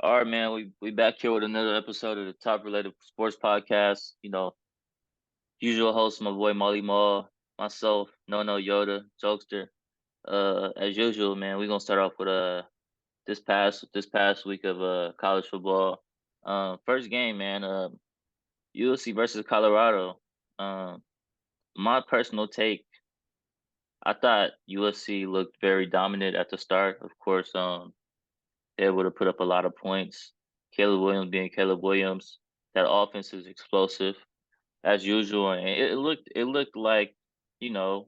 All right, man. We back here with another episode of the Top Related Sports Podcast. Usual host, my boy Molly Mall, myself, No Yoda, Jokester. As usual, man, we're gonna start off with this past week of college football. First game, man. USC versus Colorado. My personal take, I thought USC looked very dominant at the start. Of course, they able to put up a lot of points. Caleb Williams being Caleb Williams. That offense is explosive as usual, and it looked like you know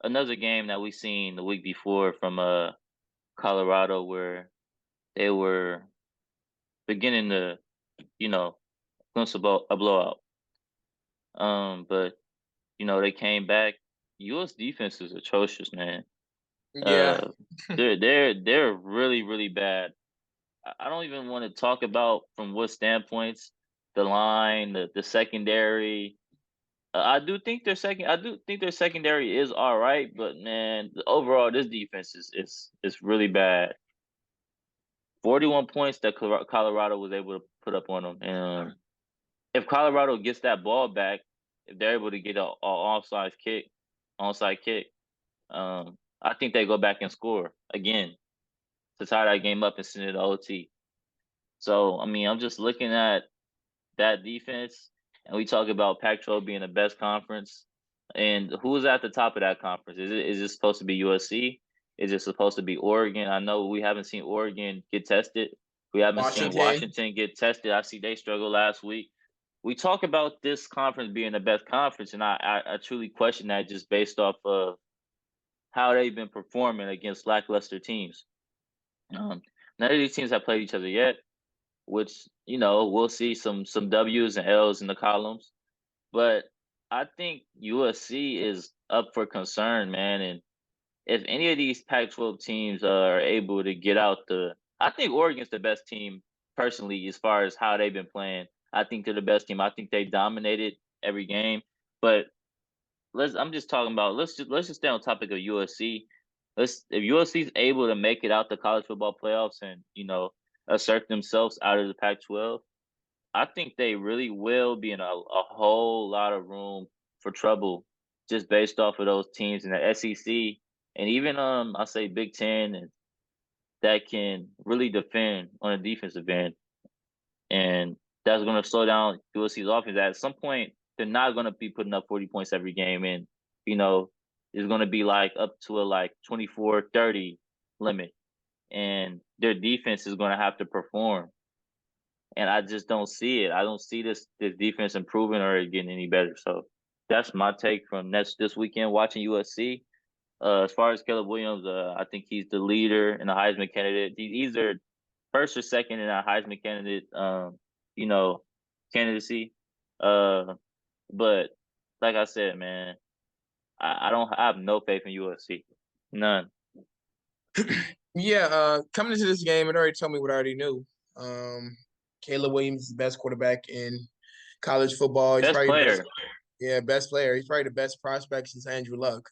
another game that we seen the week before from Colorado where they were beginning to you know glimpse a blowout. But they came back. U.S. defense is atrocious, man. Yeah, Uh, they're really bad. I don't even want to talk about from what standpoints, the line, the secondary. I do think their secondary is all right, but man, overall this defense is really bad. 41 points that Colorado was able to put up on them, and if Colorado gets that ball back, if they're able to get a onside kick, I think they go back and score again to tie that game up and send it to OT. So I mean, I'm just looking at that defense, and we talk about Pac-12 being the best conference. And who's at the top of that conference? Is it supposed to be USC? Is it supposed to be Oregon? I know we haven't seen Oregon get tested. We haven't seen Washington. Washington get tested. I see they struggled last week. We talk about this conference being the best conference, and I truly question that just based off of how they've been performing against lackluster teams. Um, None of these teams have played each other yet, which we'll see some W's and L's in the columns. But I think USC is up for concern, man. And if any of these Pac-12 teams are able to get out I think Oregon's the best team personally as far as how they've been playing. I think they're the best team. I think they dominated every game. But I'm just talking about let's just stay on topic of USC. If USC is able to make it out the college football playoffs and assert themselves out of the Pac-12, I think they really will be in a whole lot of room for trouble just based off of those teams in the SEC and even I say Big Ten and that can really defend on the defensive end, and that's going to slow down USC's offense. At some point, they're not going to be putting up 40 points every game, and you know it's going to be like up to a 24-30 limit, and their defense is going to have to perform, and I just don't see it. I don't see this defense improving or getting any better. So that's my take from this weekend watching USC. As far as Caleb Williams, I think he's the leader and a Heisman candidate. He's either first or second in a Heisman candidate, you know, candidacy. Uh, but like I said, man, I have no faith in USC, none. Yeah, coming into this game, it already told me what I already knew. Caleb Williams is the best quarterback in college football. He's Best probably the best, player. yeah, best player. He's probably the best prospect since Andrew Luck.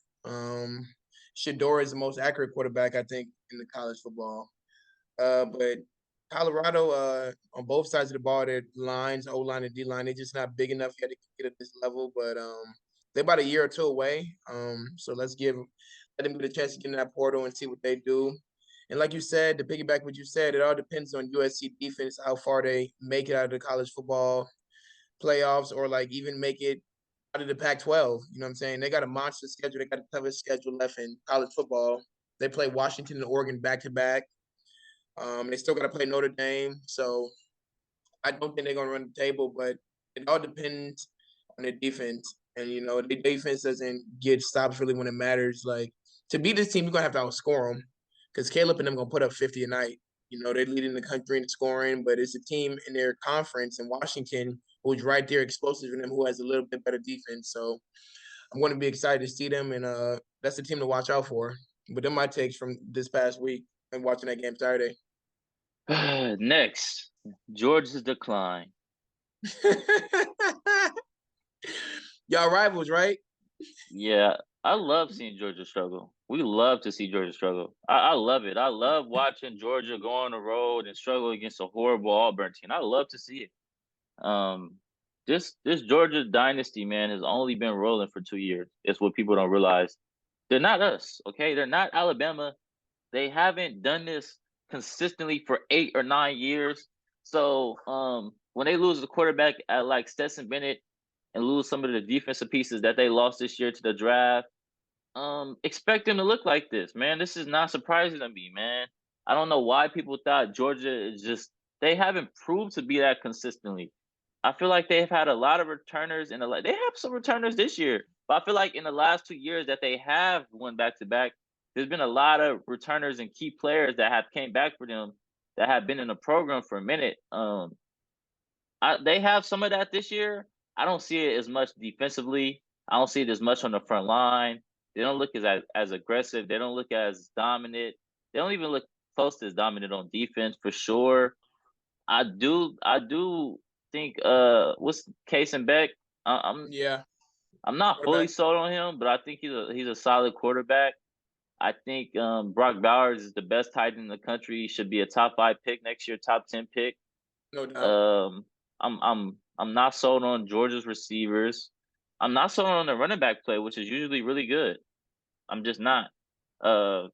Shador is the most accurate quarterback, I think, in the college football. But Colorado, on both sides of the ball, their lines, O line and D line, they're just not big enough yet to get at this level. But they're about a year or two away. So let them get a chance to get in that portal and see what they do. And like you said, to piggyback what you said, it all depends on USC defense, how far they make it out of the college football playoffs, or like even make it out of the Pac-12. You know what I'm saying? They got a monster schedule. They got a toughest schedule left in college football. They play Washington and Oregon back to back. They still got to play Notre Dame, so I don't think they're gonna run the table. But it all depends on their defense, and the defense doesn't get stops really when it matters. Like, to beat this team, you're gonna have to outscore them because Caleb and them gonna put up 50 a night. They're leading the country in scoring, but it's a team in their conference in Washington who's right there, explosive in them, who has a little bit better defense. So I'm going to be excited to see them, and that's the team to watch out for. But then my takes from this past week and watching that game Saturday. Next, Georgia's decline. Y'all rivals, right? Yeah, I love seeing Georgia struggle. We love to see Georgia struggle. I love it. I love watching Georgia go on the road and struggle against a horrible Auburn team. I love to see it. Um, this Georgia dynasty, man, has only been rolling for 2 years. It's what people don't realize. They're not us, okay? They're not Alabama. They haven't done this consistently for 8 or 9 years. So when they lose the quarterback at like Stetson Bennett and lose some of the defensive pieces that they lost this year to the draft, expect them to look like this, man. This is not surprising to me, man. I don't know why people thought Georgia is just they haven't proved to be that consistently. I feel like they've had a lot of returners in they have some returners this year, but I feel like in the last 2 years that they have won back to back, there's been a lot of returners and key players that have came back for them that have been in the program for a minute. They have some of that this year. I don't see it as much defensively. I don't see it as much on the front line. They don't look as aggressive. They don't look as dominant. They don't even look close to as dominant on defense for sure. I do think what's Case and Beck? Yeah, I'm not fully quarterback. sold on him, but I think he's a solid quarterback. I think Brock Bowers is the best tight end in the country. He should be a top 5 pick next year, top 10 pick. No doubt. Um, I'm not sold on Georgia's receivers. I'm not sold on the running back play, which is usually really good. I'm just not. Uh,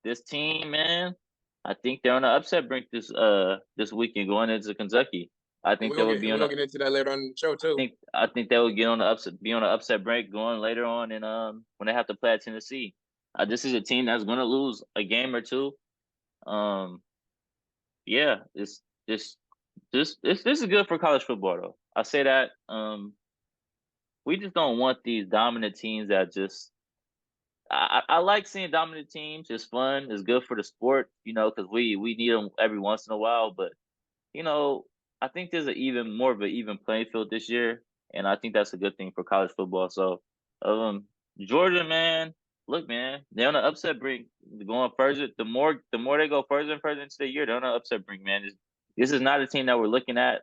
this team, man, I think they're on the upset brink this weekend going into Kentucky. I And think they would be we're on gonna a. get into that later on in the show too. I think they would get on the upset, be on the upset break going later on, and when they have to play at Tennessee. This is a team that's going to lose a game or two. Um, yeah, this is good for college football though. I say that we just don't want these dominant teams that just I like seeing dominant teams. It's fun. It's good for the sport, because we need them every once in a while. But you know, I think there's an even more of an even playing field this year, and I think that's a good thing for college football. So, Georgia, man, look, man, they're on the upset brink. Going further, the more they go further and further into the year, they're on the upset brink, man. This is not a team that we're looking at.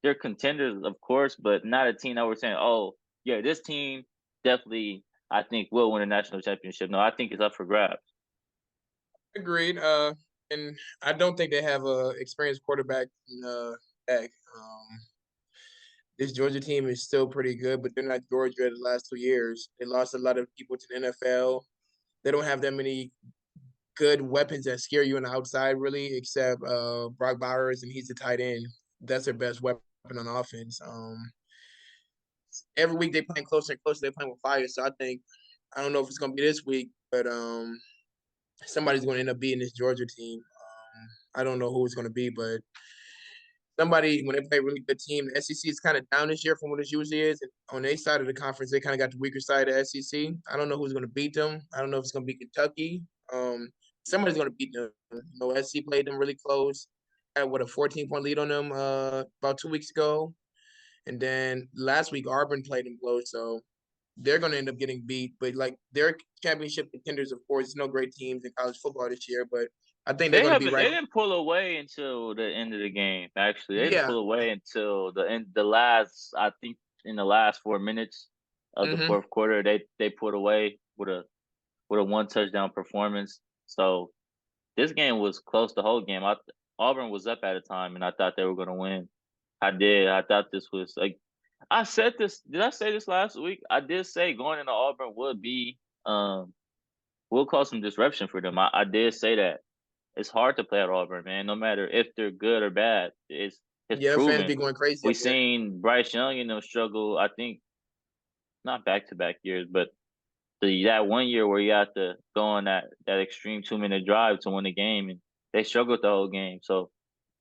They're contenders, of course, but not a team that we're saying, oh, yeah, this team definitely, I think, will win a national championship. No, I think it's up for grabs. Agreed. And I don't think they have a experienced quarterback in back. This Georgia team is still pretty good, but they're not Georgia the last 2 years. They lost a lot of people to the NFL. They don't have that many good weapons that scare you on the outside, really, except Brock Bowers, and he's the tight end. That's their best weapon on offense. Every week they playing closer and closer. They're playing with fire. So I don't know if it's gonna be this week, but somebody's gonna end up beating this Georgia team. I don't know who it's gonna be, but somebody when they play a really good team. The SEC is kind of down this year from what it usually is. And on their side of the conference, they kind of got the weaker side of the SEC. I don't know who's going to beat them. I don't know if it's going to be Kentucky. Somebody's going to beat them. SC played them really close. Had what a 14-point lead on them about 2 weeks ago, and then last week Auburn played them close. So they're going to end up getting beat. But like they're championship contenders, of course. There's no great teams in college football this year, but I think they're They going to be haven't. right. They didn't pull away until the end of the game. Actually, they didn't Yeah. pull away until the end. The last, I think, in the last 4 minutes of the Mm-hmm. fourth quarter, they pulled away with a one touchdown performance. So this game was close the whole game. Auburn was up at a time, and I thought they were going to win. I did. I thought this was like I said this. Did I say this last week? I did say going into Auburn will cause some disruption for them. I did say that. It's hard to play at Auburn, man. No matter if they're good or bad, it's Yeah, fans proven. be going crazy We up there. seen Bryce Young and them struggle. I think not back to back years, but that one year where you have to go on that extreme 2 minute drive to win the game, and they struggled the whole game. So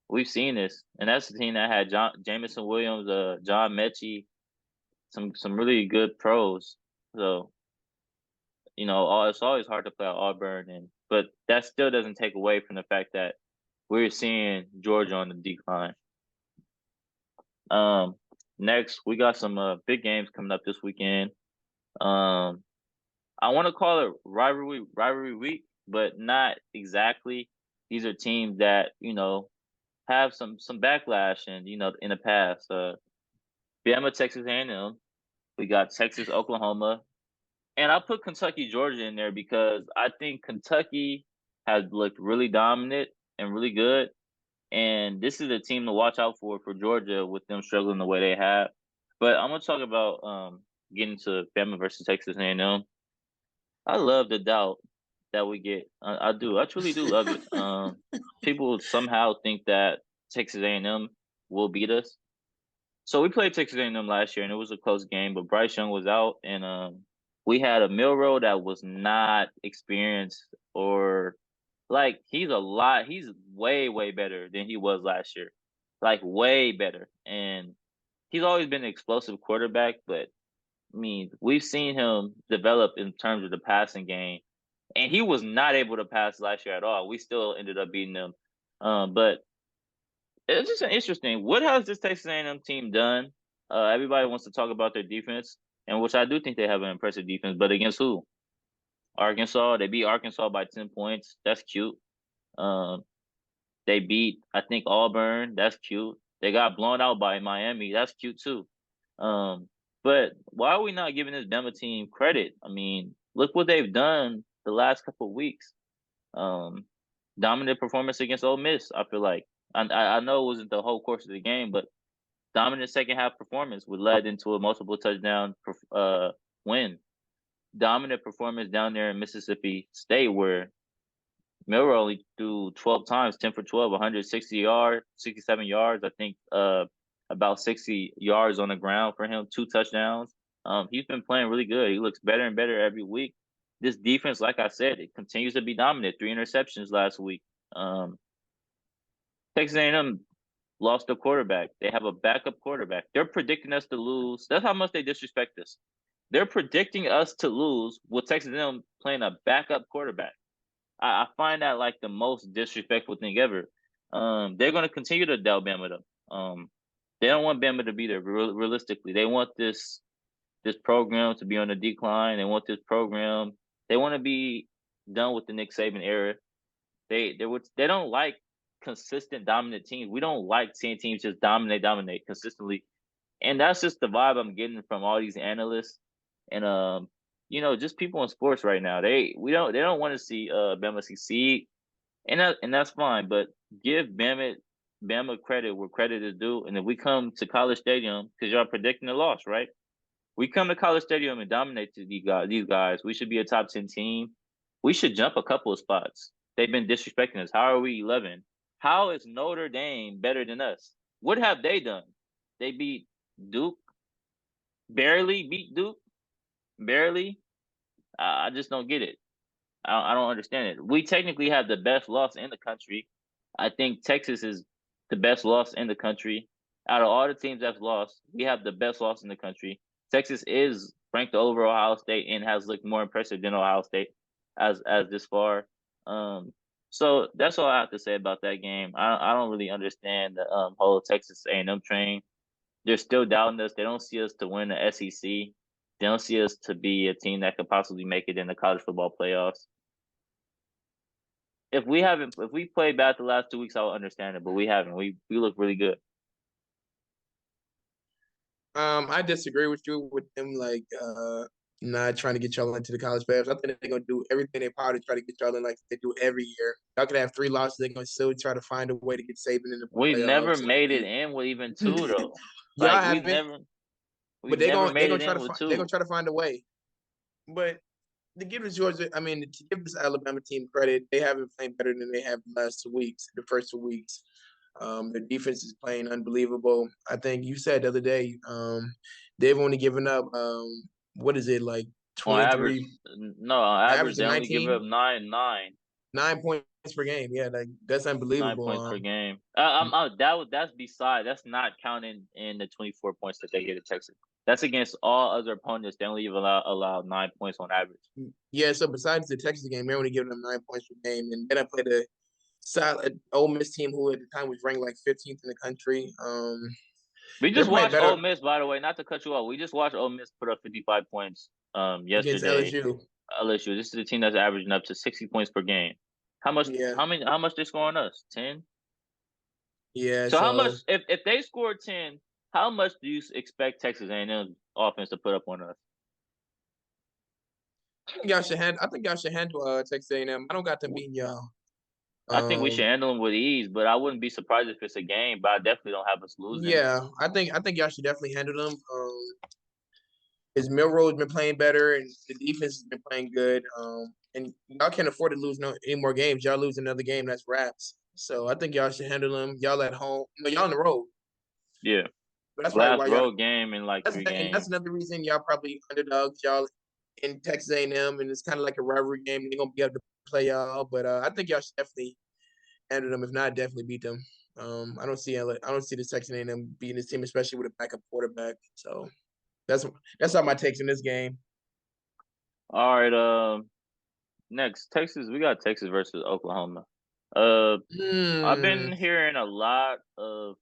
we've seen this, and that's the team that had Jamison Williams, John Mechie, some really good pros. So it's always hard to play at Auburn, but that still doesn't take away from the fact that we're seeing Georgia on the decline. Um, Next we got some big games coming up this weekend. Um, I want to call it rivalry week, but not exactly. These are teams that have some backlash and in the past. Bama, Texas A&M. We got Texas, Oklahoma, And I put Kentucky, Georgia in there because I think Kentucky has looked really dominant and really good. And this is a team to watch out for Georgia with them struggling the way they have. But I'm gonna talk about getting to Bama versus Texas A&M. I love the doubt that we get. I do. I truly do love it. People somehow think that Texas A&M will beat us. So we played Texas A&M last year, and it was a close game. But Bryce Young was out, and we had a Milrow that was not experienced or like he's way better than he was last year, like way better. And he's always been an explosive quarterback, but I mean we've seen him develop in terms of the passing game, and he was not able to pass last year at all. We still ended up beating them, but it's just an interesting. What has this Texas A&M team done? Everybody wants to talk about their defense, and which I do think they have an impressive defense. But against who? Arkansas. They beat Arkansas by 10 points. That's cute. Um, they beat I think Auburn. That's cute. They got blown out by Miami. That's cute too. Um, but why are we not giving this Bama team credit? I mean, look what they've done the last couple of weeks. Um, Dominant performance against Ole Miss. I feel like I know it wasn't the whole course of the game, but dominant second half performance would led into a multiple touchdown win. Dominant performance down there in Mississippi State where Miller only threw 12 times, 10 for 12, 160 yards, 67 yards. I think about 60 yards on the ground for him, 2 touchdowns. He's been playing really good. He looks better and better every week. This defense, like I said, it continues to be dominant. 3 interceptions last week. Texas A&M lost a quarterback. They have a backup quarterback. They're predicting us to lose. That's how much they disrespect us. They're predicting us to lose with Texas A&M playing a backup quarterback. I find that like the most disrespectful thing ever. They're going to continue to doubt Bama though. They don't want Bama to be there realistically. They want this program to be on the decline. They want this program. They want to be done with the Nick Saban era. They don't like consistent dominant teams. We don't like seeing teams just dominate consistently. And that's just the vibe I'm getting from all these analysts and just people in sports right now. They don't want to see Bama succeed, and that's fine. But give Bama credit where credit is due. And if we come to College Stadium, because y'all predicting a loss, right? We come to College Stadium and dominate these guys. We should be a top 10 team. We should jump a couple of spots. They've been disrespecting us. How are we 11? How is Notre Dame better than us? What have they done? They beat Duke, barely beat Duke, barely. I just don't get it. I don't understand it. We technically have the best loss in the country. I think Texas is the best loss in the country. Out of all the teams that's lost, we have the best loss in the country. Texas is ranked over Ohio State and has looked more impressive than Ohio State as this far. So that's all I have to say about that game. I don't really understand the whole Texas A&M train. They're still doubting us. They don't see us to win the SEC. They don't see us to be a team that could possibly make it in the college football playoffs. If we played bad the last 2 weeks, I would understand it, but we haven't. We look really good. I disagree with you with them not trying to get y'all into the college playoffs. I think they're gonna do everything they power to try to get y'all in like they do every year. Y'all can have 3 losses, they're gonna still try to find a way to get Saban in the We've never playoffs. made it in with even 2 though. Y'all Like haven't, we've but they're never gonna they're made gonna it try in to with they're 2. gonna try to find a way. But to give this Georgia, to give this Alabama team credit, they haven't played better than they have the last 2 weeks, the first 2 weeks. Their defense is playing unbelievable. I think you said the other day, they've only given up what is it like On average, 23 no, on average average they to only give 19, up 9 9 points per game. Yeah, like that's nine unbelievable. points per game. That's not counting in the 24 points that they get at Texas. That's against all other opponents. They only allow 9 points on average. Yeah, so besides the Texas game, they're only giving them 9 points per game, and then I played a solid Ole Miss team who at the time was ranked like 15th in the country. We They're just playing watched better Ole Miss, by the way, not to cut you off. We just watched Ole Miss put up 55 points against yesterday. LSU. LSU. This is a team that's averaging up to 60 points per game. How much? Yeah, How much they score on us? 10. yeah. So how much? So If they score 10, how much do you expect Texas A&M offense to put up on us? I think y'all should handle Texas A&M. I don't got them beating y'all. I think we should Um, handle them with ease, but I wouldn't be surprised if it's a game. But I definitely don't have us losing. yeah, I think y'all should definitely handle them. His Milroe's been playing better, and the defense has been playing good. And y'all can't afford to lose any more games. Y'all lose another game, that's wraps. So I think y'all should handle them. Y'all at home, no, y'all on the road. Yeah, But that's probably last why y'all. road game in like three And that's games. another reason y'all probably underdogs. Y'all in Texas A&M, and it's kind of like a rivalry game. They're gonna be able to play y'all, but I think y'all should definitely handle them. If not, definitely beat them. I don't see the Texas A&M beating this team, especially with a backup quarterback. So that's that's all my takes in this game. All right. Next Texas. We got Texas versus Oklahoma. Uh, I've Hmm. been hearing a lot of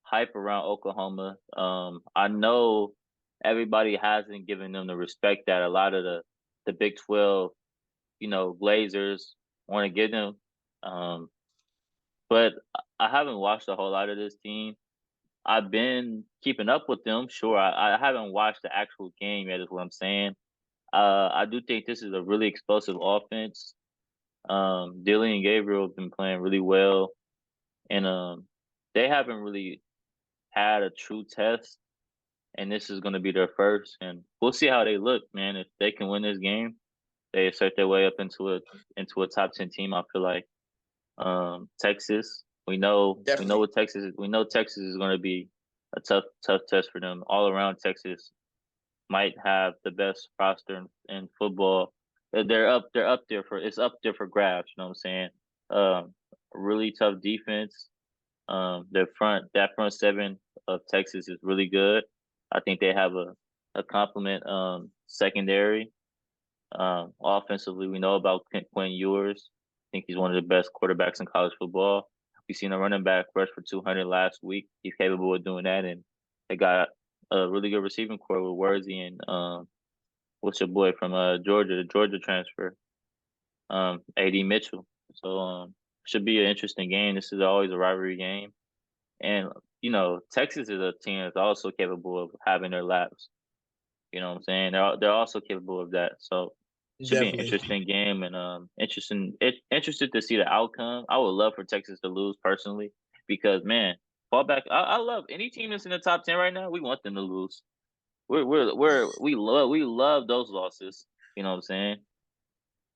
hype around Oklahoma. I know everybody hasn't given them the respect that a lot of the Big 12, Glazers want to give them. Um, but I haven't watched a whole lot of this team. I've been keeping up with them. Sure, I haven't watched the actual game yet. Is what I'm saying. I do think this is a really explosive offense. Dilly and Gabriel have been playing really well, and they haven't really had a true test, and this is going to be their first. And we'll see how they look, man. If they can win this game, they assert their way up into a top 10 team. I feel like Texas. We know Definitely. what Texas is. We know Texas is going to be a tough test for them. All around Texas might have the best roster in football. They're up there for it's up there for grabs. You know what I'm saying? Really tough defense. That front seven of Texas is really good. I think they have a compliment secondary. Offensively, we know about Quinn Ewers. I think he's one of the best quarterbacks in college football. We seen a running back rush for 200 last week. He's capable of doing that, and they got a really good receiving core with Worthy and what's your boy from Georgia, the Georgia transfer, AD Mitchell. So should be an interesting game. This is always a rivalry game. And Texas is a team that's also capable of having their laps. You know what I'm saying? They're also capable of that. So should be an Definitely. interesting game and interested to see the outcome. I would love for Texas to lose personally because man, fall back. I love any team that's in the top 10 right now. We want them to lose. We love those losses. You know what I'm saying?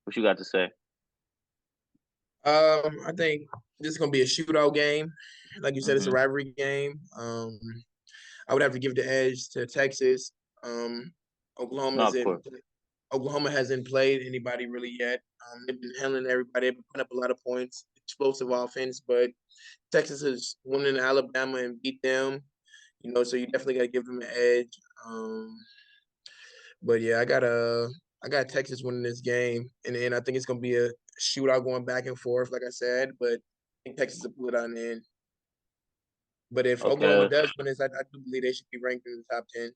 What you got to say? I think this is gonna be a shootout game. Like you said, it's a Hmm. rivalry game. I would have to give the edge to Texas. Um, No, Oklahoma's of in course. Oklahoma hasn't played anybody really yet. They've been handling everybody. They've been putting up a lot of points, explosive offense, but Texas has won in Alabama and beat them. So you definitely got to give them an edge. But yeah, I got Texas winning this game, and I think it's gonna be a shootout going back and forth, like I said. But I think Texas will pull it on in. But if Oklahoma Okay. does win this, I do believe they should be ranked in the top 10,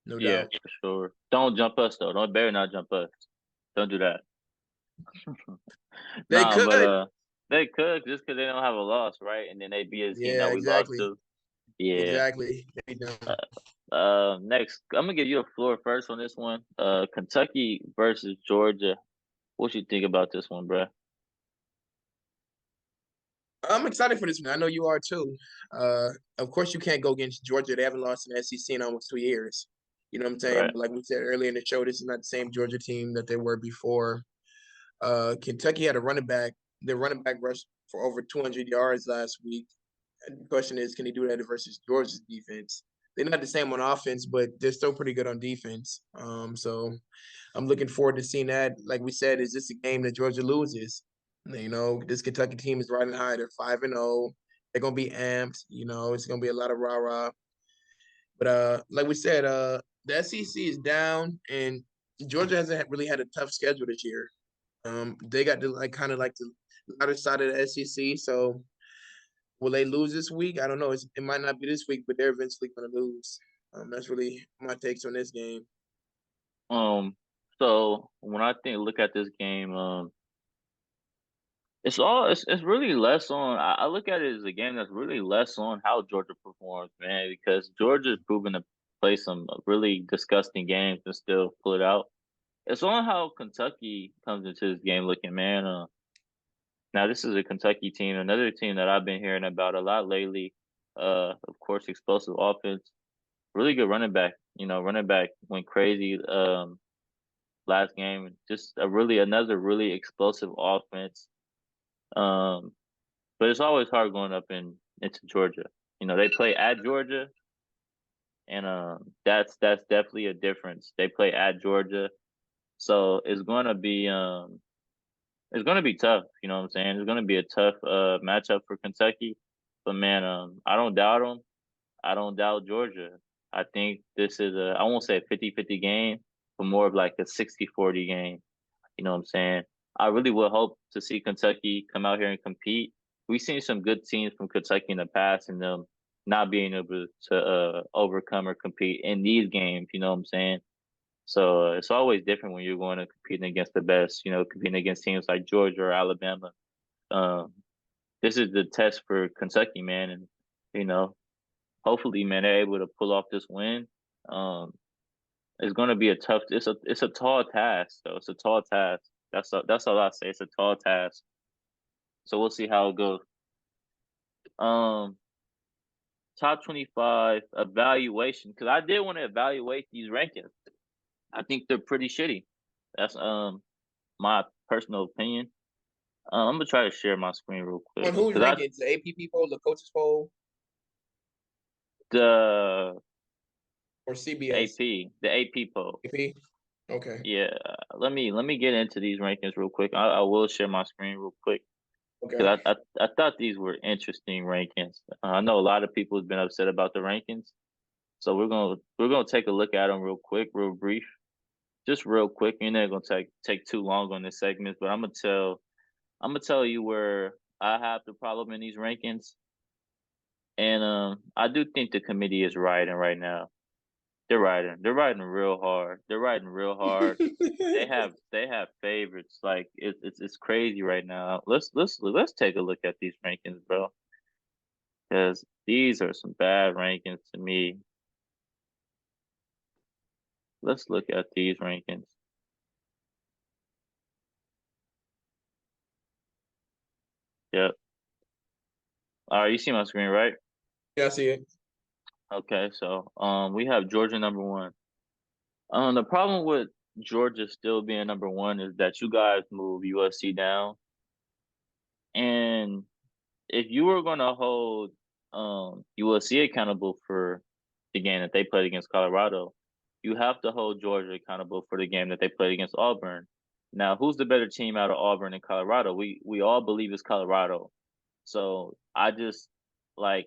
no Yeah, doubt. for sure. Don't jump us though. Don't better not jump us. Don't do that. They Nah, but could. they could just because they don't have a loss, right? And then they be a team Yeah, that we lost exactly. to. Yeah. Exactly. They don't. Next, I'm gonna give you the floor first on this one. Kentucky versus Georgia. What you think about this one, bruh? I'm excited for this one. I know you are too. Of course, you can't go against Georgia. They haven't lost in the SEC in almost 2 years. You know what I'm saying? Right. But like we said earlier in the show, this is not the same Georgia team that they were before. Kentucky had a running back. Their running back rushed for over 200 yards last week. And the question is, can he do that versus Georgia's defense? They're not the same on offense, but they're still pretty good on defense. So I'm looking forward to seeing that. Like we said, is this a game that Georgia loses? This Kentucky team is riding high. They're 5-0. They're gonna be amped. It's gonna be a lot of rah rah. But like we said, the SEC is down, and Georgia hasn't really had a tough schedule this year. They got the kind of like the other side of the SEC. So will they lose this week? I don't know. It might not be this week, but they're eventually going to lose. That's really my takes on this game. So when I look at this game, it's really less on. I look at it as a game that's really less on how Georgia performs, man, because Georgia's proven to play some really disgusting games and still pull it out. It's on how Kentucky comes into this game looking, man. Now this is a Kentucky team, another team that I've been hearing about a lot lately. Of course, explosive offense, really good running back. Running back went crazy last game. Just another really explosive offense. Um, but it's always hard going up into Georgia. They play at Georgia, and that's definitely a difference. They play at Georgia, so it's gonna be tough. You know what I'm saying? It's gonna be a tough matchup for Kentucky. But man, I don't doubt them. I don't doubt Georgia. I think this is I won't say a 50-50 game, but more of like a 60-40 game. You know what I'm saying? I really would hope to see Kentucky come out here and compete. We've seen some good teams from Kentucky in the past and them not being able to overcome or compete in these games. You know what I'm saying? So it's always different when you're going to competing against the best. Competing against teams like Georgia or Alabama. Um, this is the test for Kentucky, man, and you know, hopefully, man, they're able to pull off this win. Um, it's going to be a tough. It's a tall task, though. It's a tall task. That's all I say. It's a tall task. So we'll see how it goes. Um, top 25 evaluation, because I did want to evaluate these rankings. I think they're pretty shitty. That's my personal opinion. I'm gonna try to share my screen real quick On whose because rankings? The APP poll, the coaches poll, the or CBS? the AP poll. AP. Okay. Yeah, let me get into these rankings real quick. I will share my screen real quick Okay. because I thought these were interesting rankings. I know a lot of people have been upset about the rankings, so we're gonna take a look at them real quick, real brief, just real quick. You're not gonna take too long on this segment, but I'm gonna tell you where I have the problem in these rankings, and I do think the committee is riding right now. They're riding. They're riding real hard. They're riding real hard. They have favorites. Like it's crazy right now. Let's take a look at these rankings, bro. Because these are some bad rankings to me. Let's look at these rankings. Yep. All right, you see my screen, right? Yeah, I see it. Okay, so we have Georgia number one. The problem with Georgia still being number one is that you guys move USC down, and if you were going to hold USC accountable for the game that they played against Colorado, you have to hold Georgia accountable for the game that they played against Auburn. Now, who's the better team out of Auburn and Colorado? We all believe it's Colorado. So I just like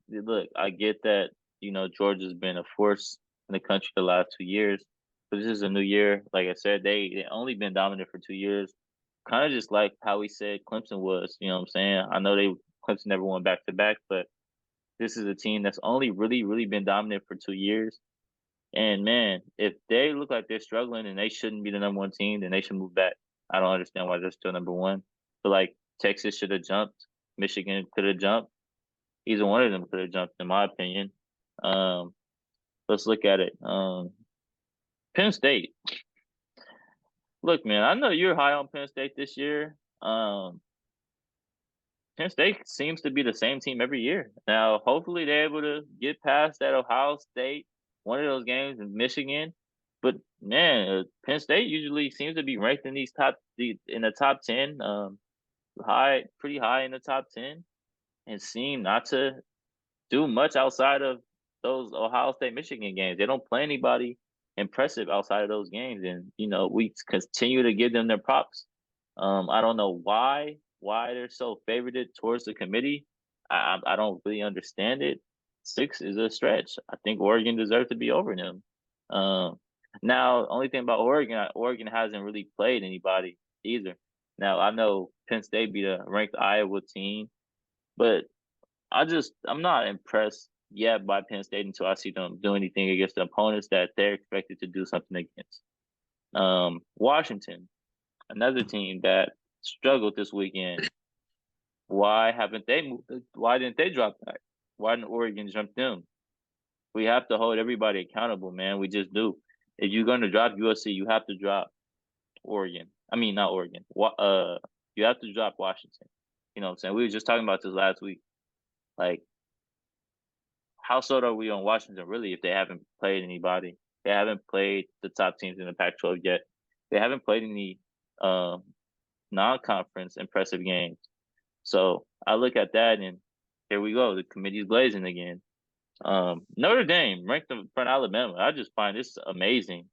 look. I get that Georgia's been a force in the country the last 2 years, but this is a new year. Like I said, they only been dominant for 2 years, kind of just like how we said Clemson was. You know what I'm saying? I know Clemson never won back to back, but this is a team that's only really, really been dominant for 2 years. And man, if they look like they're struggling and they shouldn't be the number one team, then they should move back. I don't understand why they're still number one. But like Texas should have jumped, Michigan could have jumped. Either one of them could have jumped, in my opinion. Um, let's look at it. Penn State. Look, man, I know you're high on Penn State this year. Penn State seems to be the same team every year. Now, hopefully, they're able to get past that Ohio State, one of those games in Michigan. But man, Penn State usually seems to be ranked in in the top 10, pretty high in the top 10, and seem not to do much outside of those Ohio State Michigan games. They don't play anybody impressive outside of those games, and we continue to give them their props. I don't know why they're so favored towards the committee. I don't really understand it. 6 is a stretch. I think Oregon deserves to be over them. Um, Now, only thing about Oregon hasn't really played anybody either. Now I know Penn State beat a ranked Iowa team, but I'm not impressed yet by Penn State until I see them do anything against the opponents that they're expected to do something against. Washington, another team that struggled this weekend. Why haven't they moved? Why didn't they drop back? Why didn't Oregon jump them? We have to hold everybody accountable, man. We just do. If you're going to drop USC, you have to drop Oregon. I mean, not Oregon. You have to drop Washington. You know what I'm saying? We were just talking about this last week. Like, how sold are we on Washington really if they haven't played anybody? They haven't played the top teams in the Pac-12 yet. They haven't played any um, non-conference impressive games. So I look at that and here we go. The committee's blazing again. Notre Dame ranked in front of Alabama. I just find this amazing.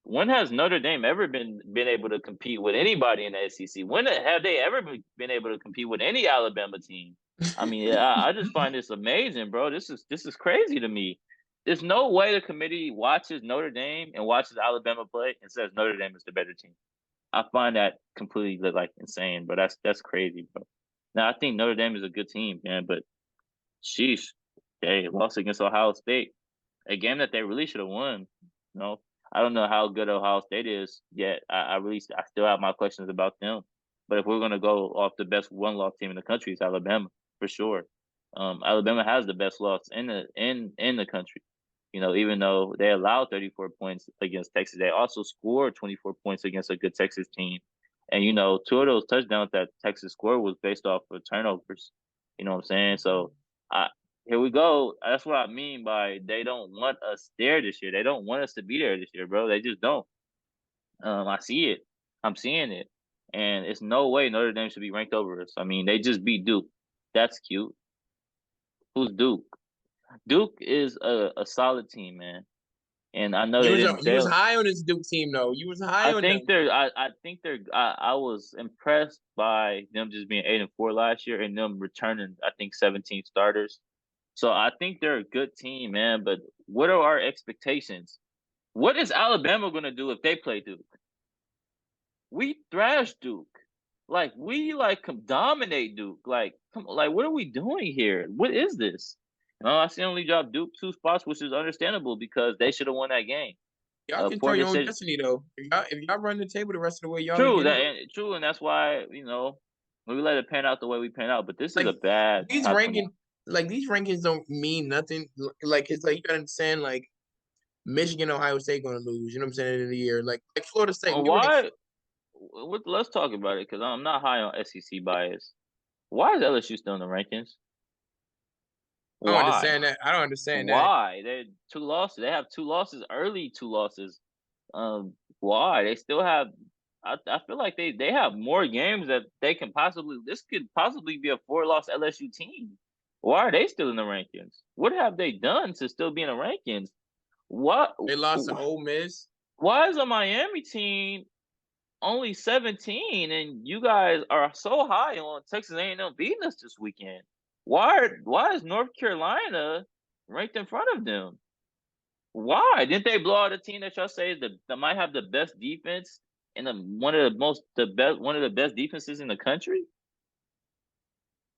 When has Notre Dame ever been able to compete with anybody in the SEC? When have they ever been able to compete with any Alabama team? I mean, I just find this amazing, bro. This is crazy to me. There's no way the committee watches Notre Dame and watches Alabama play and says Notre Dame is the better team. I find that completely like insane, but that's crazy, bro. Now I think Notre Dame is a good team, man, but sheesh, they lost against Ohio State, a game that they really should have won. You know, I don't know how good Ohio State is yet. I still have my questions about them. But if we're gonna go off the best one-loss team in the country, it's Alabama for sure. Alabama has the best loss in the country. You know, even though they allowed 34 points against Texas, they also scored 24 points against a good Texas team. And you know, two of those touchdowns that Texas scored was based off of turnovers. You know what I'm saying? So I here we go. That's what I mean by they don't want us there this year. They don't want us to be there this year, bro. They just don't. I see it. I'm seeing it. And it's no way Notre Dame should be ranked over us. I mean, they just beat Duke. That's cute. Who's Duke? Duke is a solid team, man. And I know You they was didn't you was they high on this Duke team though. You was high on them. I think they're I was impressed by them just being 8-4 last year and them returning I think 17 starters. So I think they're a good team, man. But what are our expectations? What is Alabama gonna do if they play Duke? We thrash Duke. Like we dominate Duke. Like come on, like what are we doing here? What is this? You know, I see only dropped Duke 2 spots, which is understandable because they should have won that game. Y'all Poor control your own decision. destiny though. If y'all run the table the rest of the way y'all will True get that in. and true, and that's why we let it pan out the way we pan out. But this is Like a bad these top ranking 20. like these rankings don't mean nothing. Like it's like you gotta understand like Michigan, Ohio State gonna lose. You know what I'm saying? At the end of the year, like Florida State, we ranked. Why? Let's talk about it because I'm not high on SEC bias. Why is LSU still in the rankings? I don't Why? understand that. I don't understand that. Why? They had 2 losses. They have 2 losses, early 2 losses. Why? They still have. I feel like they have more games that they can possibly. This could possibly be a 4-loss LSU team. Why are they still in the rankings? What have they done to still be in the rankings? What? They lost to Ole Miss. Why is a Miami team only 17 and you guys are so high on Texas A&M beating us this weekend? Why is North Carolina ranked in front of them? Why didn't they blow out a team that y'all say is that might have the best defense and one of the best defenses in the country?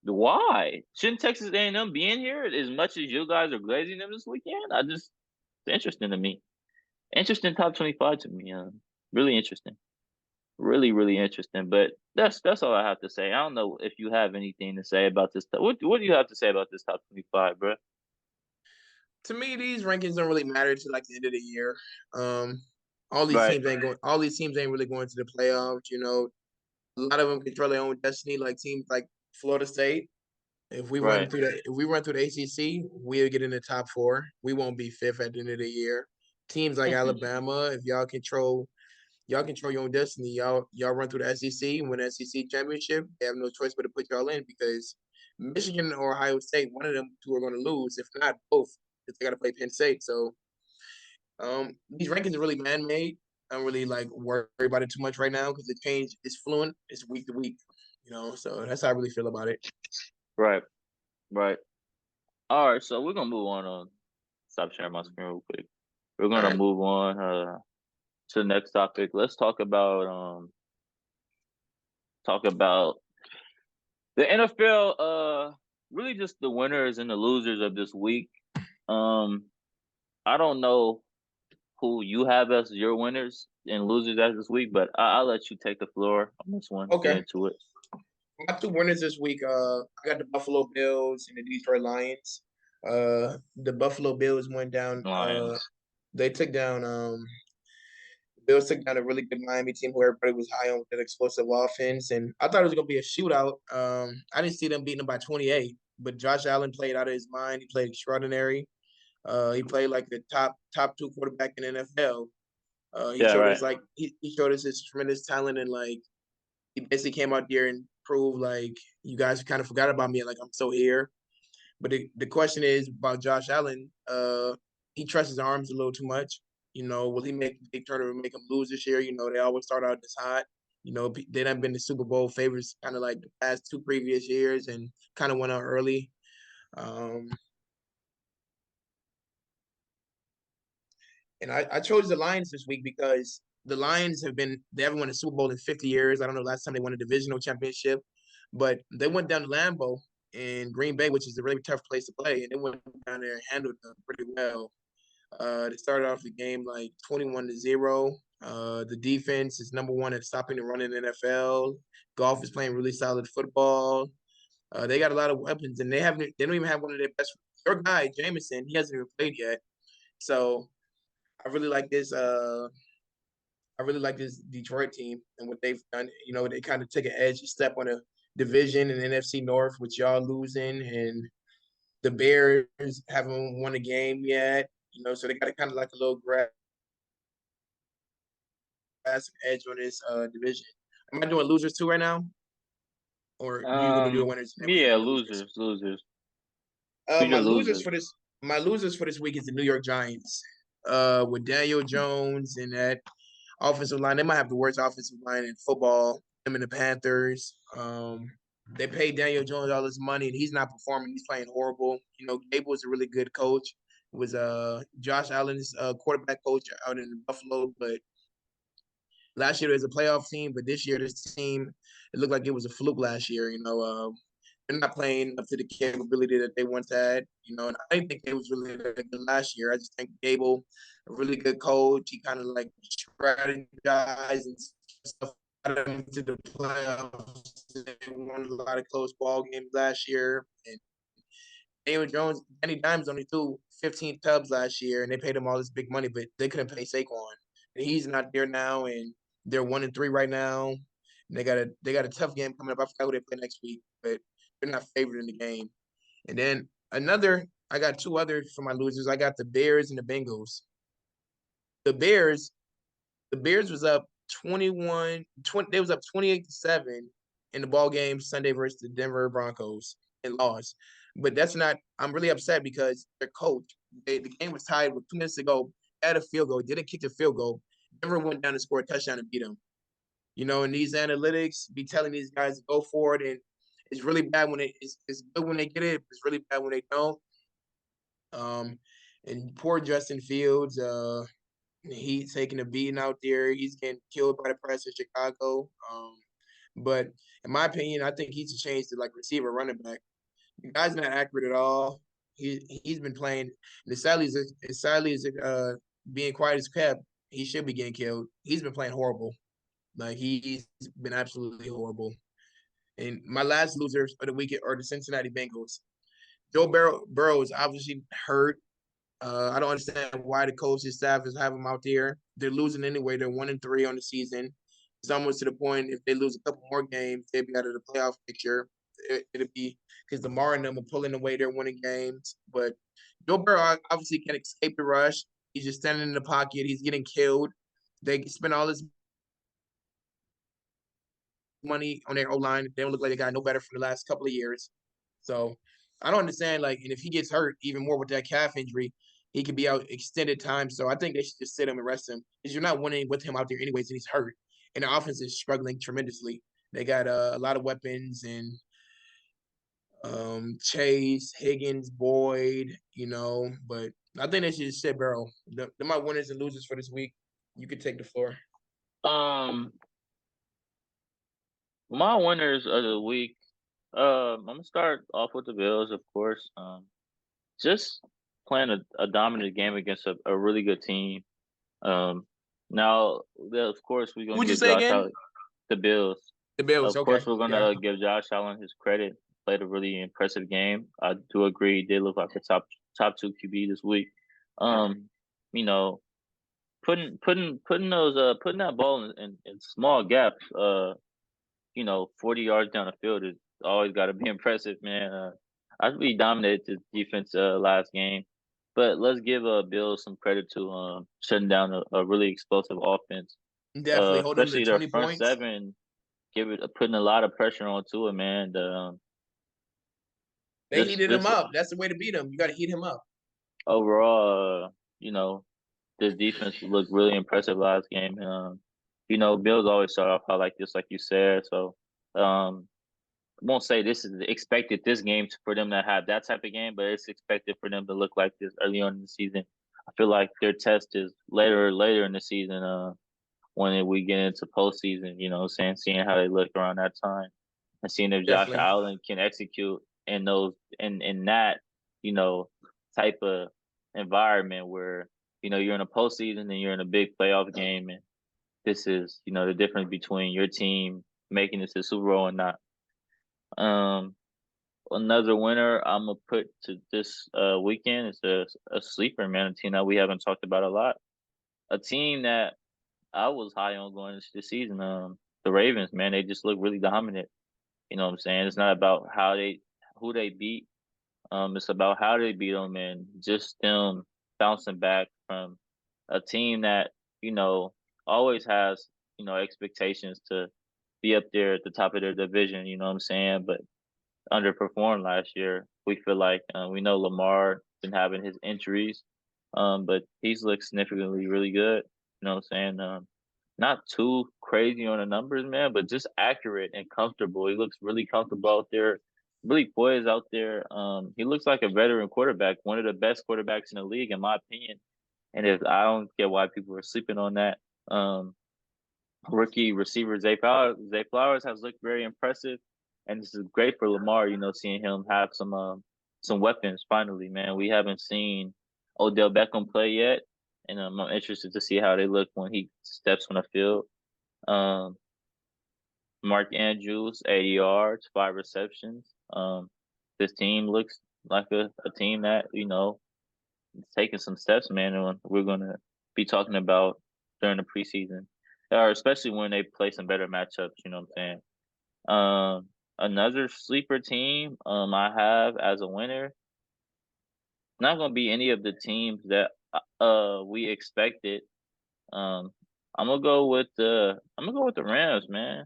Why shouldn't Texas A&M be in here as much as you guys are glazing them this weekend? It's interesting to me. Interesting top 25 to me. Really interesting. Really, really interesting. But that's all I have to say. I don't know if you have anything to say about this. What do you have to say about this top 25, bro? To me, these rankings don't really matter to like the end of the year. Um, all these Right, teams ain't going. All these teams ain't really going to the playoffs. You know, a lot of them control their own destiny. Like teams like Florida State. right. If we run through the ACC, we'll get in the top four. We won't be fifth at the end of the year. Teams like Alabama, if y'all control your own destiny. Y'all run through the SEC, win the SEC championship. They have no choice but to put y'all in because Michigan or Ohio State, one of them two are going to lose. If not both, if they got to play Penn State. So these rankings are really man made. I don't really like worry about it too much right now because the change is fluent. It's week to week. You know, so that's how I really feel about it. Right, right. All right, so we're gonna move on. Stop sharing my screen real quick. We're All gonna right. move on to the next topic. Let's talk about the NFL. Really just the winners and the losers of this week. Um, I don't know who you have as your winners and losers as this week, but I'll let you take the floor on this one. Get Okay. into it. My two winners this week, I got the Buffalo Bills and the Detroit Lions. The Buffalo Bills went down Lions. They took down Bills took down a really good Miami team who everybody was high on with that explosive offense, and I thought it was gonna be a shootout. I didn't see them beating them by 28, but Josh Allen played out of his mind. He played extraordinary. He played like the top two quarterback in the NFL. He Yeah, showed right. us like he showed us his tremendous talent, and like he basically came out there and proved like you guys kind of forgot about me, and like I'm still here. But the question is about Josh Allen. He trusts his arms a little too much. Will he make a big tournament and make him lose this year? They always start out this hot. They done been the Super Bowl favorites kind of like the past two previous years and kind of went out early. Um, and I chose the Lions this week because the Lions they haven't won a Super Bowl in 50 years. I don't know the last time they won a divisional championship, but they went down to Lambeau in Green Bay, which is a really tough place to play, and they went down there and handled them pretty well. They started off the game like 21-0. The defense is number one at stopping the run in the NFL. Golf is playing really solid football. They got a lot of weapons, and they don't even have one of their best. Your guy Jameson, he hasn't even played yet. So I really like this. I really like this Detroit team and what they've done. They kind of took an edge step on a division in NFC North, which y'all losing, and the Bears haven't won a game yet. So they got kind of like a little grass edge on this division. Am I doing losers too right now, or you gonna do winners and everything Yeah, in the losers? losers. Uh, Who's my your losers losers? for this, my losers for this week is the New York Giants. With Daniel Jones and that offensive line, they might have the worst offensive line in football. Them and the Panthers. They paid Daniel Jones all this money, and he's not performing. He's playing horrible. Gable is a really good coach. It was Josh Allen's quarterback coach out in Buffalo, but last year it was a playoff team, but this year this team it looked like it was a fluke last year. They're not playing up to the capability that they once had. And I didn't think they was really that good last year. I just think Gable, a really good coach, he kind of like strategized and stuff got them into the playoffs. They won a lot of close ball games last year, and Daniel Jones, Danny Dimes only threw 15 tubs last year, and they paid him all this big money, but they couldn't pay Saquon. And he's not there now, and they're 1-3 right now. And they got a tough game coming up. I forgot who they play next week, but they're not favored in the game. And then I got two others for my losers. I got the Bears and the Bengals. The Bears, the Bears was up 20, they was up 28-7 in the ball game Sunday versus the Denver Broncos and lost. But that's not. I'm really upset because their coach. The game was tied with 2 minutes to go. Had a field goal. Didn't kick the field goal. Denver went down and scored a touchdown and beat them. And these analytics be telling these guys to go for it, and it's really bad when it's good when they get it. It's really bad when they don't. Um, and poor Justin Fields. He's taking a beating out there. He's getting killed by the press in Chicago. But in my opinion, I think he's a change to like receiver running back. The guy's not accurate at all. He's been playing. And as being quiet as kept, he should be getting killed. He's been playing horrible. Like he's been absolutely horrible. And my last losers of the weekend are the Cincinnati Bengals. Burrow is obviously hurt. I don't understand why the coaching staff is having them out there. They're losing anyway. They're 1-3 on the season. It's almost to the point if they lose a couple more games, they'll be out of the playoff picture. It'll be because Lamar and them are pulling away. They're winning games. But Joe Burrow obviously can escape the rush. He's just standing in the pocket. He's getting killed. They spend all this money on their O line. They don't look like they got no better for the last couple of years. So I don't understand. Like, and if he gets hurt even more with that calf injury, he could be out extended time. So I think they should just sit him and rest him because you're not winning with him out there anyways, and he's hurt. And the offense is struggling tremendously. They got a lot of weapons and Chase, Higgins, Boyd, but I think they should just sit Burrow. They're my winners and losers for this week. You could take the floor. Um, my winners of the week. I'm gonna start off with the Bills, of course. Just playing a dominant game against a really good team. Now, of course, we're gonna Who'd you give say Josh again? Allen the Bills. The Bills. Of Okay. course, we're Yeah. gonna give Josh Allen his credit. Played a really impressive game. I do agree. He did look like a top two QB this week. Um, putting that ball in small gaps, 40 yards down the field is always got to be impressive, man. I think we dominated the defense last game, but let's give Bill some credit to shutting down a really explosive offense, Definitely hold them to especially their 20 front points. seven. Putting a lot of pressure onto it, man. They This heated him this up. That's the way to beat him. You got to heat him up. overall, this defense looked really impressive last game. And, Bills always start off how like this, like you said. So, I won't say this is expected this game for them to have that type of game, but it's expected for them to look like this early on in the season. I feel like their test is later in the season, when we get into postseason, seeing how they look around that time and seeing if Josh Definitely. Allen can execute in those in that, you know, type of environment where, you're in a postseason and you're in a big playoff game, and this is, the difference between your team making it to the Super Bowl and not. Um Another winner I'm gonna put to this weekend is a sleeper, man, a team that we haven't talked about a lot. A team that I was high on going into the season. The Ravens, man, they just look really dominant. You know what I'm saying? It's not about who they beat. It's about how they beat them and just them bouncing back from a team that you know always has expectations to be up there at the top of their division. You know what I'm saying? But underperformed last year. We feel like we know Lamar been having his injuries, but he's looked significantly really good. You know what I'm saying? Not too crazy on the numbers, man, but just accurate and comfortable. He looks really comfortable out there, really poised out there. He looks like a veteran quarterback, one of the best quarterbacks in the league, in my opinion. And if I don't get why people are sleeping on that. Rookie receiver Zay Flowers has looked very impressive, and this is great for Lamar. Seeing him have some weapons finally, man. We haven't seen Odell Beckham play yet, and I'm interested to see how they look when he steps on the field. Um, Mark Andrews, 80 yards, 5 receptions. This team looks like a team that is taking some steps, man, and we're gonna be talking about during the preseason, or especially when they play some better matchups. You know what I'm saying? Another sleeper team I have as a winner, not gonna be any of the teams that we expected. Um, I'm gonna go with the Rams, man.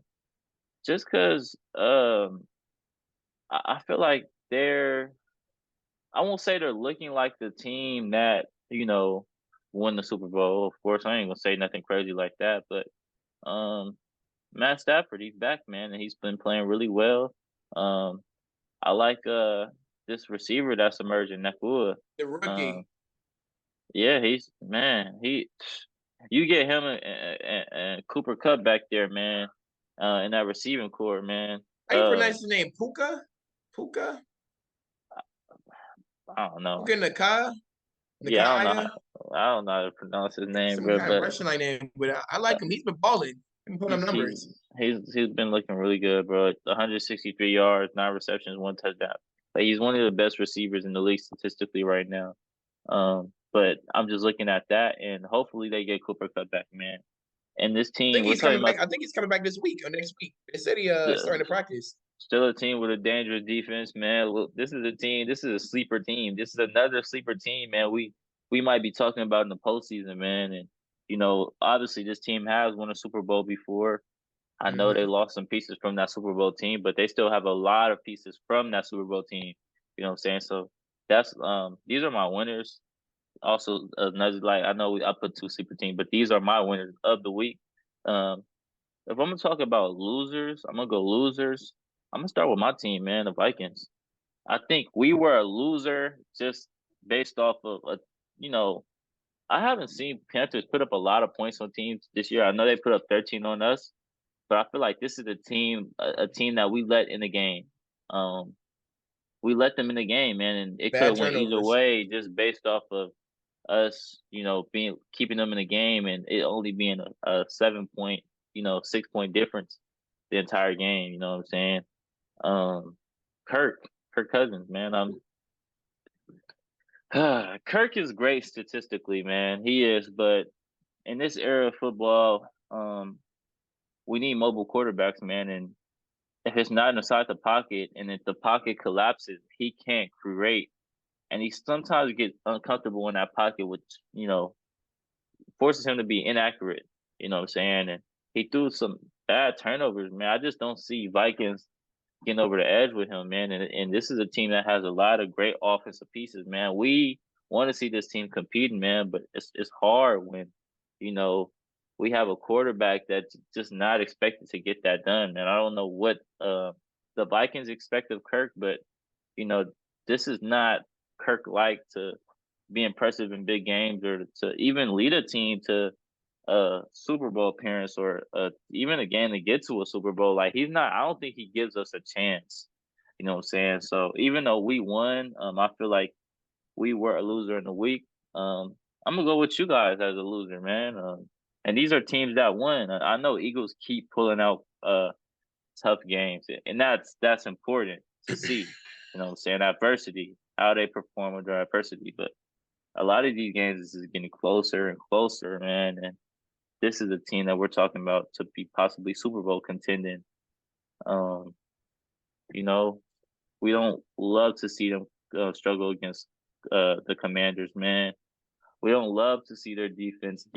Just cause I feel like I won't say they're looking like the team that won the Super Bowl. Of course, I ain't gonna say nothing crazy like that, but um, Matt Stafford, he's back, man, and he's been playing really well. Um, I like this receiver that's emerging, Nakua. The Um, rookie. yeah, you get him and Cooper Cup back there, man, in that receiving core, man. How you pronounce his name? Puka? Puka? I don't know. Puka Nakaya? Yeah, Nakaya? I don't know how to pronounce his name, Some bro, kind of but Russian like name, but I like him. He's been balling. He's been putting up he's he's numbers. he's been looking really good, bro. 163 yards, 9 receptions, 1 touchdown. Like he's one of the best receivers in the league statistically right now. But I'm just looking at that, and hopefully they get Cooper Cup back, man. And this I team, think we're he's talking coming about back. I think he's coming back this week or next week. They said he still, starting to practice. still a team with a dangerous defense, man. Look, this is a team. This is a sleeper team. This is another sleeper team, man. We might be talking about in the postseason, man. And obviously this team has won a Super Bowl before. I know they Hmm. lost some pieces from that Super Bowl team, but they still have a lot of pieces from that Super Bowl team. You know what I'm saying? So that's these are my winners. Also, another like I know I put two sleeper team, but these are my winners of the week. Um, if I'm gonna talk about losers, I'm gonna go losers. I'm gonna start with my team, man, the Vikings. I think we were a loser just based off of you know, I haven't seen Panthers put up a lot of points on teams this year. I know they put up 13 on us, but I feel like this is a team that we let in the game. Um, we let them in the game, man, and it could Bad have went either turnovers. way just based off of us, being keeping them in the game and it only being a 7 point, 6 point difference the entire game. You know what I'm saying? Um, Kirk Cousins, man. Kirk is great statistically, man. He is, but in this era of football, we need mobile quarterbacks, man. And if it's not inside the pocket, and if the pocket collapses, he can't create. And he sometimes gets uncomfortable in that pocket, which forces him to be inaccurate. You know what I'm saying? And he threw some bad turnovers, man. I just don't see Vikings getting over the edge with him, man. And this is a team that has a lot of great offensive pieces, man. We want to see this team competing, man, but it's hard when, you know, we have a quarterback that's just not expected to get that done. And I don't know what the Vikings expect of Kirk, but you know, this is not Kirk like to be impressive in big games or to even lead a team to a Super Bowl appearance or even a game to get to a Super Bowl. Like he's not. I don't think he gives us a chance. You know what I'm saying? So even though we won, I feel like we were a loser in the week. I'm gonna go with you guys as a loser, man. And these are teams that won. I know Eagles keep pulling out tough games, and that's important to see. You know what I'm saying? Adversity, how they perform under adversity, but a lot of these games is getting closer and closer, man. And this is a team that we're talking about to be possibly Super Bowl contending. Um, you know, we don't love to see them struggle against the Commanders, man. We don't love to see their defense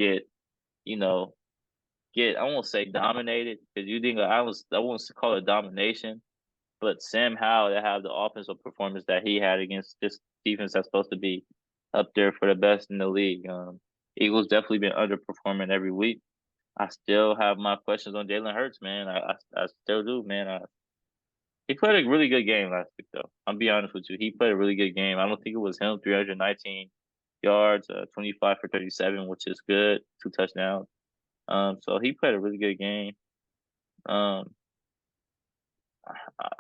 you know, I won't say dominated because you think I won't call it domination, but Sam Howell to have the offensive performance that he had against this defense that's supposed to be up there for the best in the league. Eagles definitely been underperforming every week. I still have my questions on Jalen Hurts, man. I still do, man. He played a really good game last week, though. I'll be honest with you. He played a really good game. I don't think it was him. 319 yards, 25 for 37, which is good. 2 touchdowns. So he played a really good game. Um,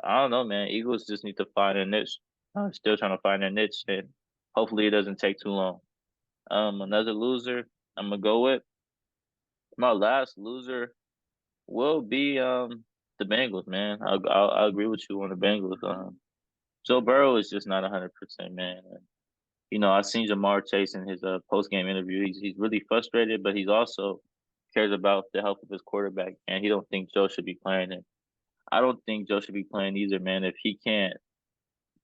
I don't know, man. Eagles just need to find a niche. I'm still trying to find a niche, and hopefully it doesn't take too long. Another loser I'm gonna go with. My last loser will be the Bengals, man. I agree with you on the Bengals. Joe Burrow is just not 100%, man. And, I seen Jamar Chase in his post game interview. He's really frustrated, but he's also cares about the health of his quarterback, and he don't think Joe should be playing. And I don't think Joe should be playing either, man. If he can't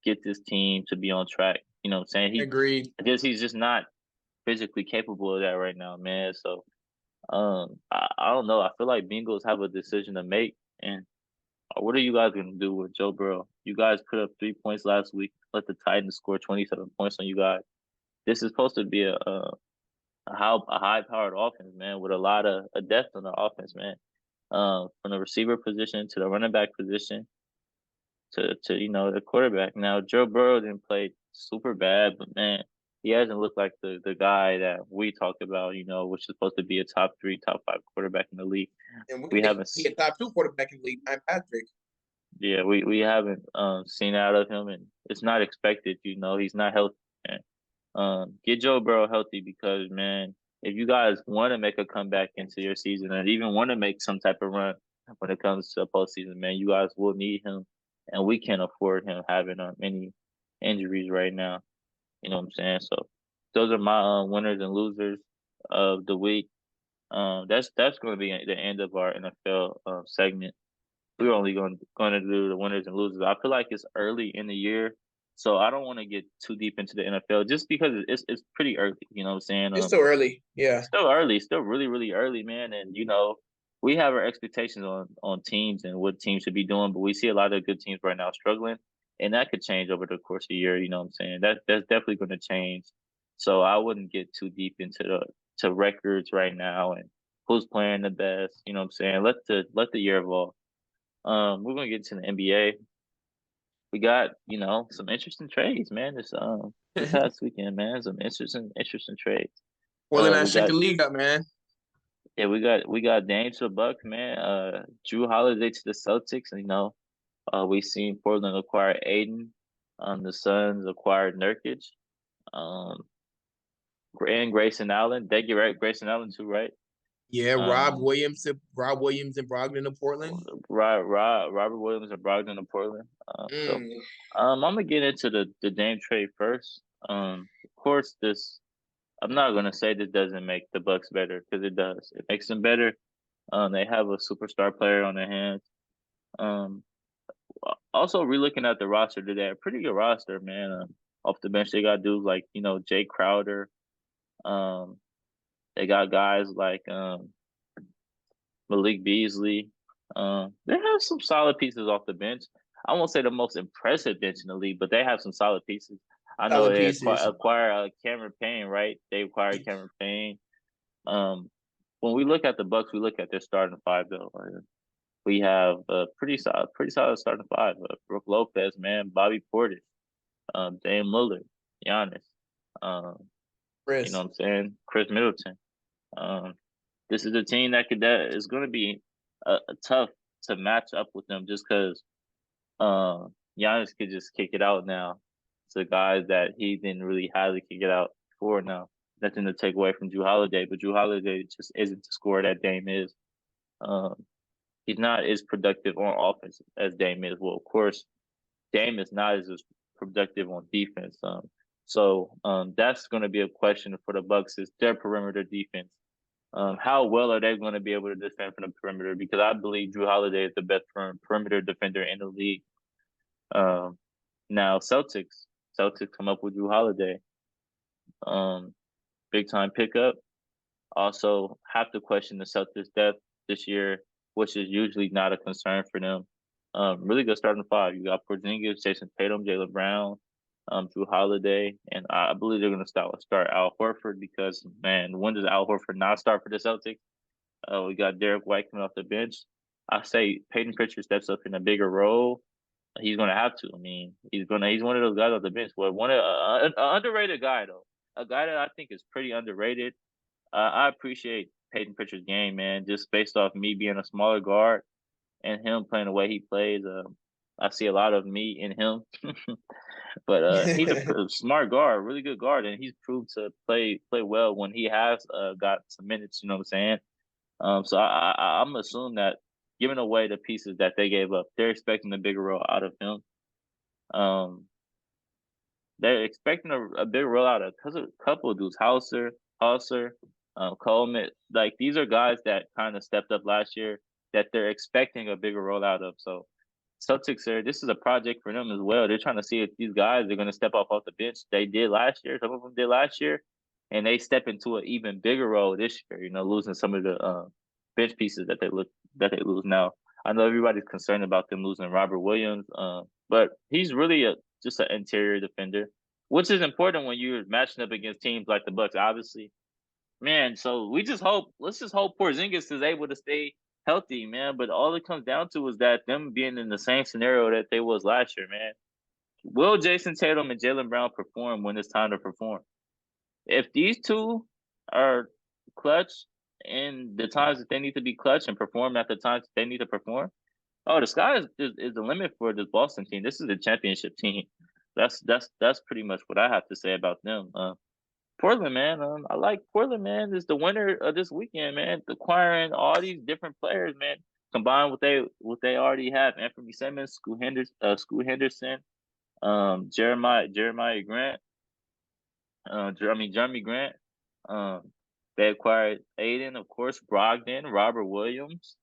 get this team to be on track, you know what I'm saying? Agreed. I guess he's just not physically capable of that right now, man. So I don't know. I feel like Bengals have a decision to make, and what are you guys gonna do with Joe Burrow? You guys put up 3 points last week. Let the Titans score 27 points on you guys. This is supposed to be a high powered offense, man, with a lot of a depth on the offense, man. From the receiver position to the running back position to the quarterback. Now Joe Burrow didn't play super bad, but man, he hasn't looked like the guy that we talked about, which is supposed to be a top 3, top 5 quarterback in the league. And we We think haven't he a top 2 quarterback in the league, not Patrick. Yeah, we haven't seen out of him, and it's not expected. He's not healthy. Man. Get Joe Burrow healthy because man, if you guys want to make a comeback into your season and even want to make some type of run when it comes to the postseason, man, you guys will need him, and we can't afford him having any injuries right now. You know what I'm saying? So those are my winners and losers of the week. That's going to be the end of our NFL segment. We're only going to do the winners and losers. I feel like it's early in the year, so I don't want to get too deep into the NFL just because it's pretty early. You know what I'm saying? It's still early. Yeah. Still early, still really really early, man. And we have our expectations on teams and what teams should be doing, but we see a lot of good teams right now struggling, and that could change over the course of the year. You know what I'm saying? That's definitely going to change. So I wouldn't get too deep into to records right now and who's playing the best. You know what I'm saying? Let the year evolve. We're gonna get to the NBA. We got, some interesting trades, man. This past weekend, man. Some interesting trades. Portland We has shake got the league up, man. yeah, we got Dame to the Bucks, man. Drew Holiday to the Celtics, and we seen Portland acquire Aiden. The Suns acquired Nurkic. Um, and Grayson Allen. They get right, Grayson Allen too, right? Yeah, Um, Rob Williams and Brogdon to Portland. Robert Williams and Brogdon to Portland. So Mm. I'm gonna get into the Dame trade first. course, this I'm not gonna say this doesn't make the Bucks better because it does. It makes them better. They have a superstar player on their hands. Um, Also relooking at the roster today, a pretty good roster, man. Off the bench, they got dudes like Jay Crowder. Um, they got guys like Malik Beasley. They have some solid pieces off the bench. I won't say the most impressive bench in the league, but they have some solid pieces. I know Solid they pieces. acquire Cameron Payne, right? They acquired Cameron Payne. Um, when we look at the Bucks, we look at their starting five though. We have a pretty solid starting five. Brooke Lopez, man, Bobby Portis, Dame Lillard, Giannis. Um, you know Chris. what I'm saying? Chris Middleton. Um, this is a team that is going to be tough to match up with them just because Giannis could just kick it out now. To guys that he didn't really have to kick it out before now. Nothing to take away from Drew Holiday, but Drew Holiday just isn't the scorer that Dame is. Um, he's not as productive on offense as Dame is. Well, of course, Dame is not as productive on defense. That's going to be a question for the Bucks is their perimeter defense. How well are they going to be able to defend from the perimeter? Because I believe Drew Holiday is the best perimeter defender in the league. Um, Now Celtics come up with Drew Holiday. Um, Big time pickup. Also, have to question the Celtics depth this year, which is usually not a concern for them. Really good starting five. You got Porzingis, Jason Tatum, Jaylen Brown, Drew Holiday, and I believe they're going to start Al Horford because man, when does Al Horford not start for the Celtics? We got Derek White coming off the bench. I say Peyton Pritchard steps up in a bigger role. He's going to have to. I mean, he's one of those guys off the bench. Well, an underrated guy though, a guy that I think is pretty underrated. I appreciate Peyton Pritchard's game, man. Just based off me being a smaller guard and him playing the way he plays, I see a lot of me in him. But he's a smart guard, really good guard, and he's proved to play well when he has got some minutes. You know what I'm saying? So I'm assuming that giving away the pieces that they gave up, they're expecting a bigger role out of him. Um, they're expecting a big rollout of a couple of dudes, Hauser, Coleman. Like these are guys that kind of stepped up last year that they're expecting a bigger rollout of. So Celtics are this is a project for them as well. They're trying to see if these guys are going to step off the bench. They did last year. Some of them did last year, and they step into an even bigger role this year. You know, losing some of the bench pieces that they lose now. I know everybody's concerned about them losing Robert Williams, but he's really just an interior defender, which is important when you're matching up against teams like the Bucks, obviously. Man, so let's just hope Porzingis is able to stay healthy, man. But all it comes down to is that them being in the same scenario that they was last year, man. Will Jason Tatum and Jaylen Brown perform when it's time to perform? If these two are clutch in the times that they need to be clutch and perform at the times that they need to perform, oh, the sky is the limit for this Boston team. This is a championship team. That's pretty much what I have to say about them. Portland, man. I like Portland, man. Is the winner of this weekend, man. Acquiring all these different players, man. Combined with they already have Anthony Simmons, Scoot Henderson, Jeremiah Grant, Jeremy Grant. Um, they acquired Aiden, of course, Brogdon, Robert Williams.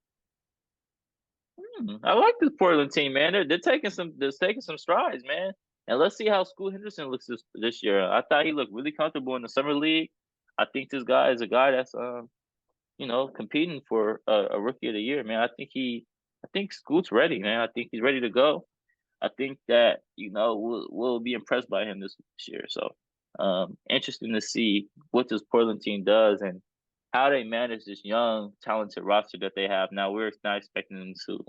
I like this Portland team, man. They're taking some strides, man. And let's see how Scoot Henderson looks this year. I thought he looked really comfortable in the summer league. I think this guy is a guy that's competing for a rookie of the year, man. I think Scoot's ready, man. I think he's ready to go. I think that we'll be impressed by him this year. So, interesting to see what this Portland team does and how they manage this young, talented roster that they have. Now we're not expecting them to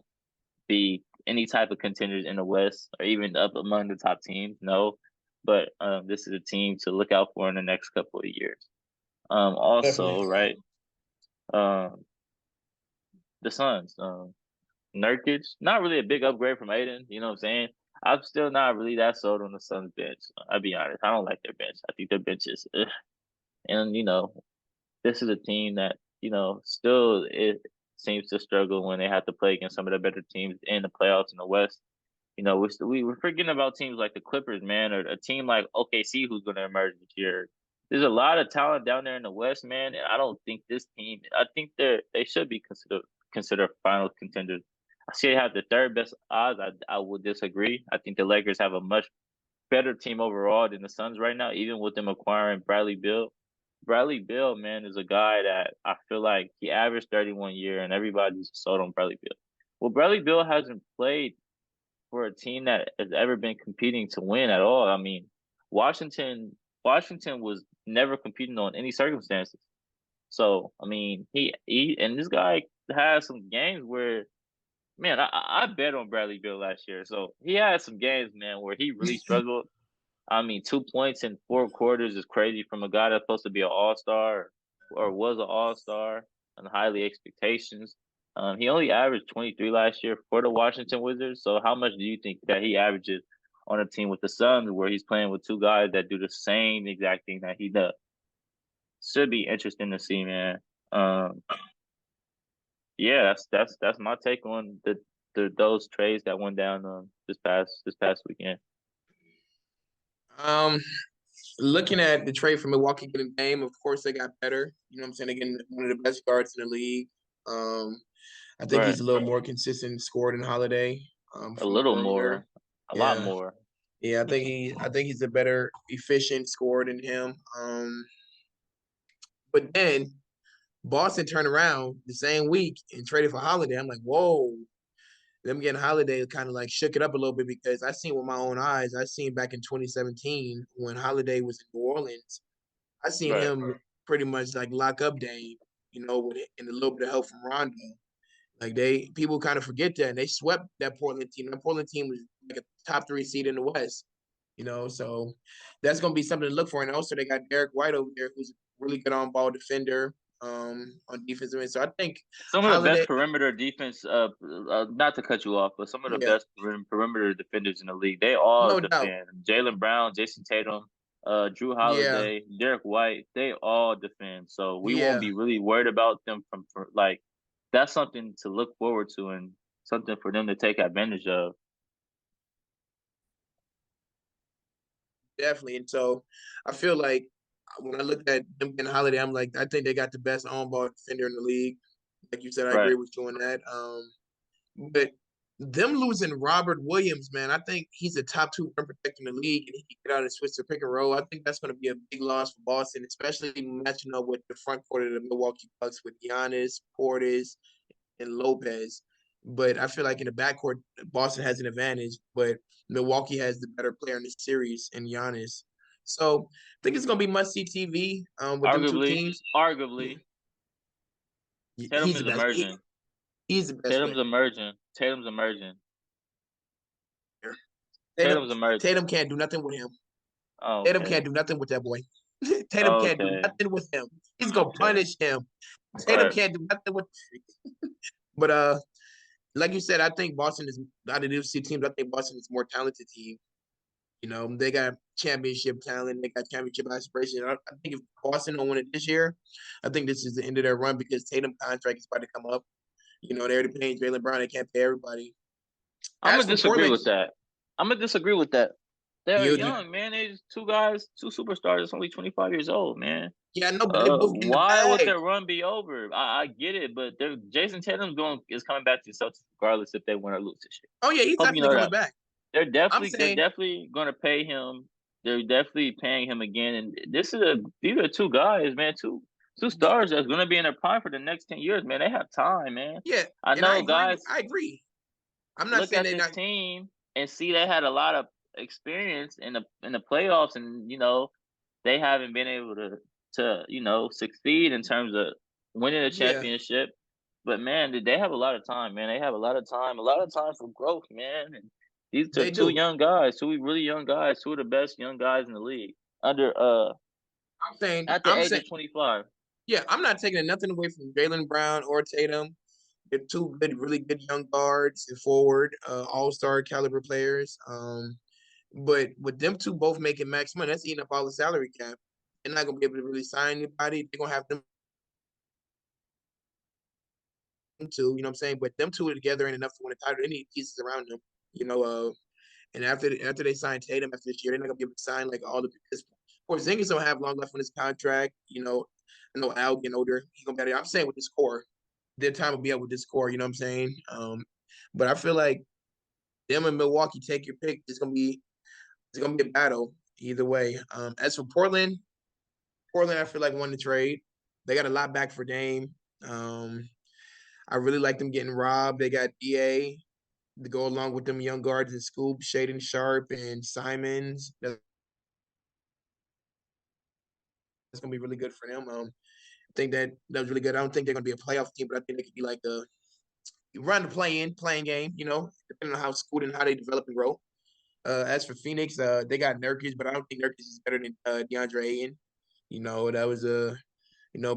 be any type of contenders in the West or even up among the top teams. No, but this is a team to look out for in the next couple of years. Also, Definitely. right, um, the Suns, Nurkic, not really a big upgrade from Aiden. You know what I'm saying? I'm still not really that sold on the Suns bench. I'll be honest. I don't like their bench. I think their bench is, ugh. And this is a team that still it seems to struggle when they have to play against some of the better teams in the playoffs in the West. we're forgetting about teams like the Clippers, man, or a team like OKC who's going to emerge this year. There's a lot of talent down there in the West, man, and I don't think this team. I think they should be considered final contenders. I see they have the third best odds. I would disagree. I think the Lakers have a much better team overall than the Suns right now, even with them acquiring Bradley Beal. Bradley Beal, man, is a guy that I feel like he averaged 31 year and everybody's sold on Bradley Beal. Well, Bradley Beal hasn't played for a team that has ever been competing to win at all. I mean, Washington Washington was never competing on any circumstances. So I mean, he and this guy has some games where, man, I bet on Bradley Beal last year. So he had some games, man, where he really struggled. I mean, 2 points in 4 quarters is crazy from a guy that's supposed to be an all-star or was an all-star and highly expectations. He only averaged 23 last year for the Washington Wizards. So how much do you think that he averages on a team with the Suns where he's playing with two guys that do the same exact thing that he does? Should be interesting to see, man. Um, yeah, that's my take on the those trades that went down this past weekend. Um, Looking at the trade for Milwaukee getting Dame, of course they got better. You know what I'm saying? They getting one of the best guards in the league. Um, I think Right. he's a little more consistent scorer than Holiday. A From the little perimeter. more, a lot Yeah, more. yeah. I think he's a better efficient scorer than him. But then Boston turned around the same week and traded for Holiday. I'm like, whoa. Them getting Holiday kind of like shook it up a little bit because I seen with my own eyes. I seen back in 2017 when Holiday was in New Orleans. I seen Right. him pretty much like lock up Dame, and a little bit of help from Rondo. Like people kind of forget that, and they swept that Portland team. That Portland team was like a top three seed in the West. So that's gonna be something to look for. And also they got Derek White over there, who's a really good on ball defender on defensive end. So I think Some of the best Holiday, perimeter defense, not to cut you off, but some of the yeah, best perimeter defenders in the league. They all no doubt, defend. Jalen Brown, Jason Tatum, Drew yeah, Holiday, Derek White. They all defend. So we won't yeah, be really worried about them like that's something to look forward to and something for them to take advantage of. definitely. And so I feel like when I look at them getting Holiday, I'm like, I think they got the best on ball defender in the league. Like you said, I Right. agree with you on that. But them losing Robert Williams, man, I think he's a top two rim protector in the league, and he can get out and switch to pick and roll. I think that's going to be a big loss for Boston, especially matching up with the front court of the Milwaukee Bucks with Giannis, Portis, and Lopez. But I feel like in the backcourt, Boston has an advantage, but Milwaukee has the better player in the series in Giannis. So I think it's going to be must see TV with them two Arguably, teams. arguably, Tatum He's the is best. emerging. He's the best player. Tatum's emerging. Tatum's emerging. Tatum, Tatum's emerging. Tatum can't do nothing with him. Oh, Tatum okay. can't do nothing with that boy. Tatum can't do Okay. nothing with him. He's gonna Okay. punish him. Tatum Right. can't do nothing with. But like you said, I think Boston is out of these two teams. I think Boston is a more talented team. They got championship talent. They got championship aspirations. I think if Boston don't win it this year, I think this is the end of their run because Tatum contract is about to come up. They're already paying Jalen Brown. They can't pay everybody. I'm As gonna for disagree Portland, with that. I'm gonna disagree with that. They're you young, man. They just two guys, two superstars. That's only 25 years old, man. yeah, I know, but they both getting the Why would bag. their run be over? I get it, but Jason Tatum's going is coming back to the Celtics regardless if they win or lose this year. Oh yeah, he's Hope you definitely know coming that. back. They're I'm saying, definitely gonna pay him. They're definitely paying him again. And these are two guys, man, two stars that's gonna be in their prime for the next 10 years, man. They have time, man. yeah, I and I know agree. guys I agree. I'm not look saying at they're this not. team and see they had a lot of experience in the playoffs, and they haven't been able to succeed in terms of winning a Yeah, championship. But man, did they have a lot of time, man? They have a lot of time for growth, man. And these are they two do. young guys, two really young guys, two of the best young guys in the league under I'm saying. at the I'm age saying. of 25. Yeah, I'm not taking nothing away from Jalen Brown or Tatum. They're two good, really good young guards and forward, all-star caliber players. But with them two both making max money, that's eating up all the salary cap. They're not gonna be able to really sign anybody. They're gonna have them two, you know what I'm saying? But them two are together ain't enough to win a title. They need pieces around them. You know, And after they sign Tatum after this year, they're not gonna be able to sign like all the because Porzingis don't have long left on his contract. I know Al getting older. He's gonna be out there. I'm saying with this core, their time will be up with this core. You know what I'm saying? But I feel like them and Milwaukee, take your pick. It's gonna be a battle either way. As for Portland, I feel like won the trade. They got a lot back for Dame. I really like them getting robbed. They got DA to go along with them young guards and Scoop, Shaden Sharp, and Simons. That's gonna be really good for them. I think that was really good. I don't think they're gonna be a playoff team, but I think they could be like the run the playing game. Depending on how Scoot and how they develop and grow. As for Phoenix, they got Nurkic, but I don't think Nurkic is better than DeAndre Ayton. That was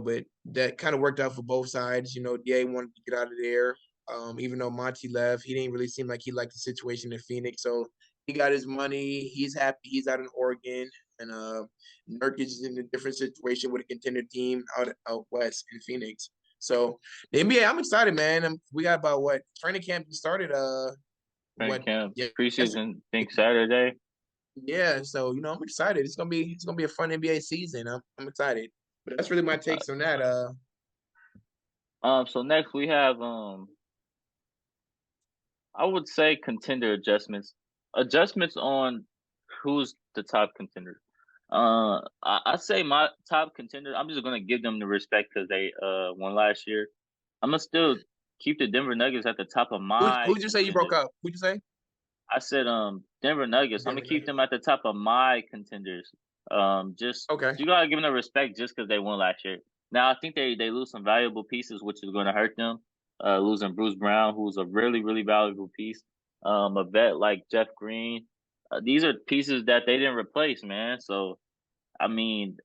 but that kind of worked out for both sides. DA wanted to get out of there. Even though Monty left, he didn't really seem like he liked the situation in Phoenix. So he got his money. He's happy. He's out in Oregon, and Nurkic is in a different situation with a contender team out west in Phoenix. So the NBA, I'm excited, man. We got about what training camp just started. Training What? camp Yeah, preseason, I think Saturday. yeah. So I'm excited. It's gonna be a fun NBA season. I'm excited. But that's really my takes on that. So next we have I would say contender adjustments. Adjustments on who's the top contender. I say my top contender. I'm just gonna give them the respect because they won last year. I'm gonna still keep the Denver Nuggets at the top of my Who'd you say you broke contenders. up? Who'd you say? I said Denver Nuggets. I'm gonna Denver keep them Nuggets. at the top of my contenders. Just Okay. you gotta give them the respect just because they won last year. Now I think they lose some valuable pieces, which is gonna hurt them. Losing Bruce Brown, who's a really really valuable piece. A vet like Jeff Green. These are pieces that they didn't replace, man. So I mean,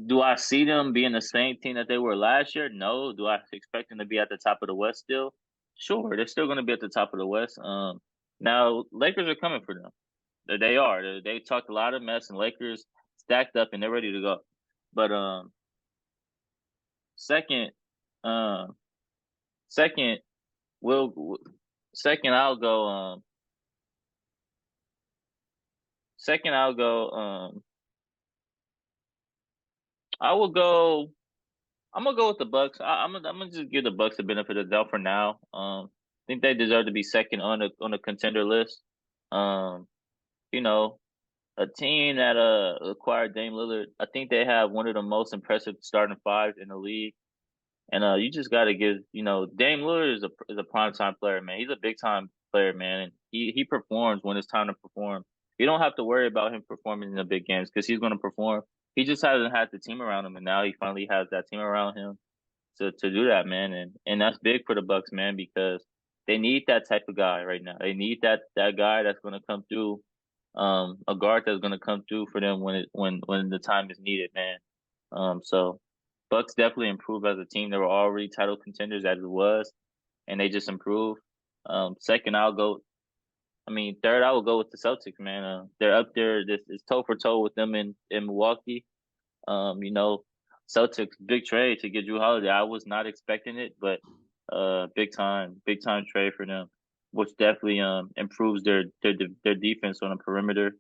do I see them being the same team that they were last year? No. Do I expect them to be at the top of the West still? Sure, they're still going to be at the top of the West. Now Lakers are coming for them. They are. They talked a lot of mess, and Lakers stacked up and they're ready to go. But second, um, second, will second I'll go. Second I'll go. I will go. I'm gonna go with the Bucks. I'm gonna just give the Bucks the benefit of the doubt for now. I think they deserve to be second on the contender list. Um, you know, a team that acquired Dame Lillard. I think they have one of the most impressive starting fives in the league. And you just got to give Dame Lillard is a prime time player, man. He's a big time player, man, and he performs when it's time to perform. You don't have to worry about him performing in the big games because he's going to perform. He just hasn't had the team around him, and now he finally has that team around him to do that, man. And that's big for the Bucks, man, because they need that type of guy right now. They need that guy that's going to come through, a guard that's going to come through for them when the time is needed, man. So Bucks definitely improved as a team. They were already title contenders as it was, and they just improved. Second, I'll go. I mean, third, I will go with the Celtics, man. They're up there. This is toe for toe with them in Milwaukee. You know, Celtics big trade to get Drew Holiday. I was not expecting it, but big time trade for them, which definitely improves their defense on the perimeter.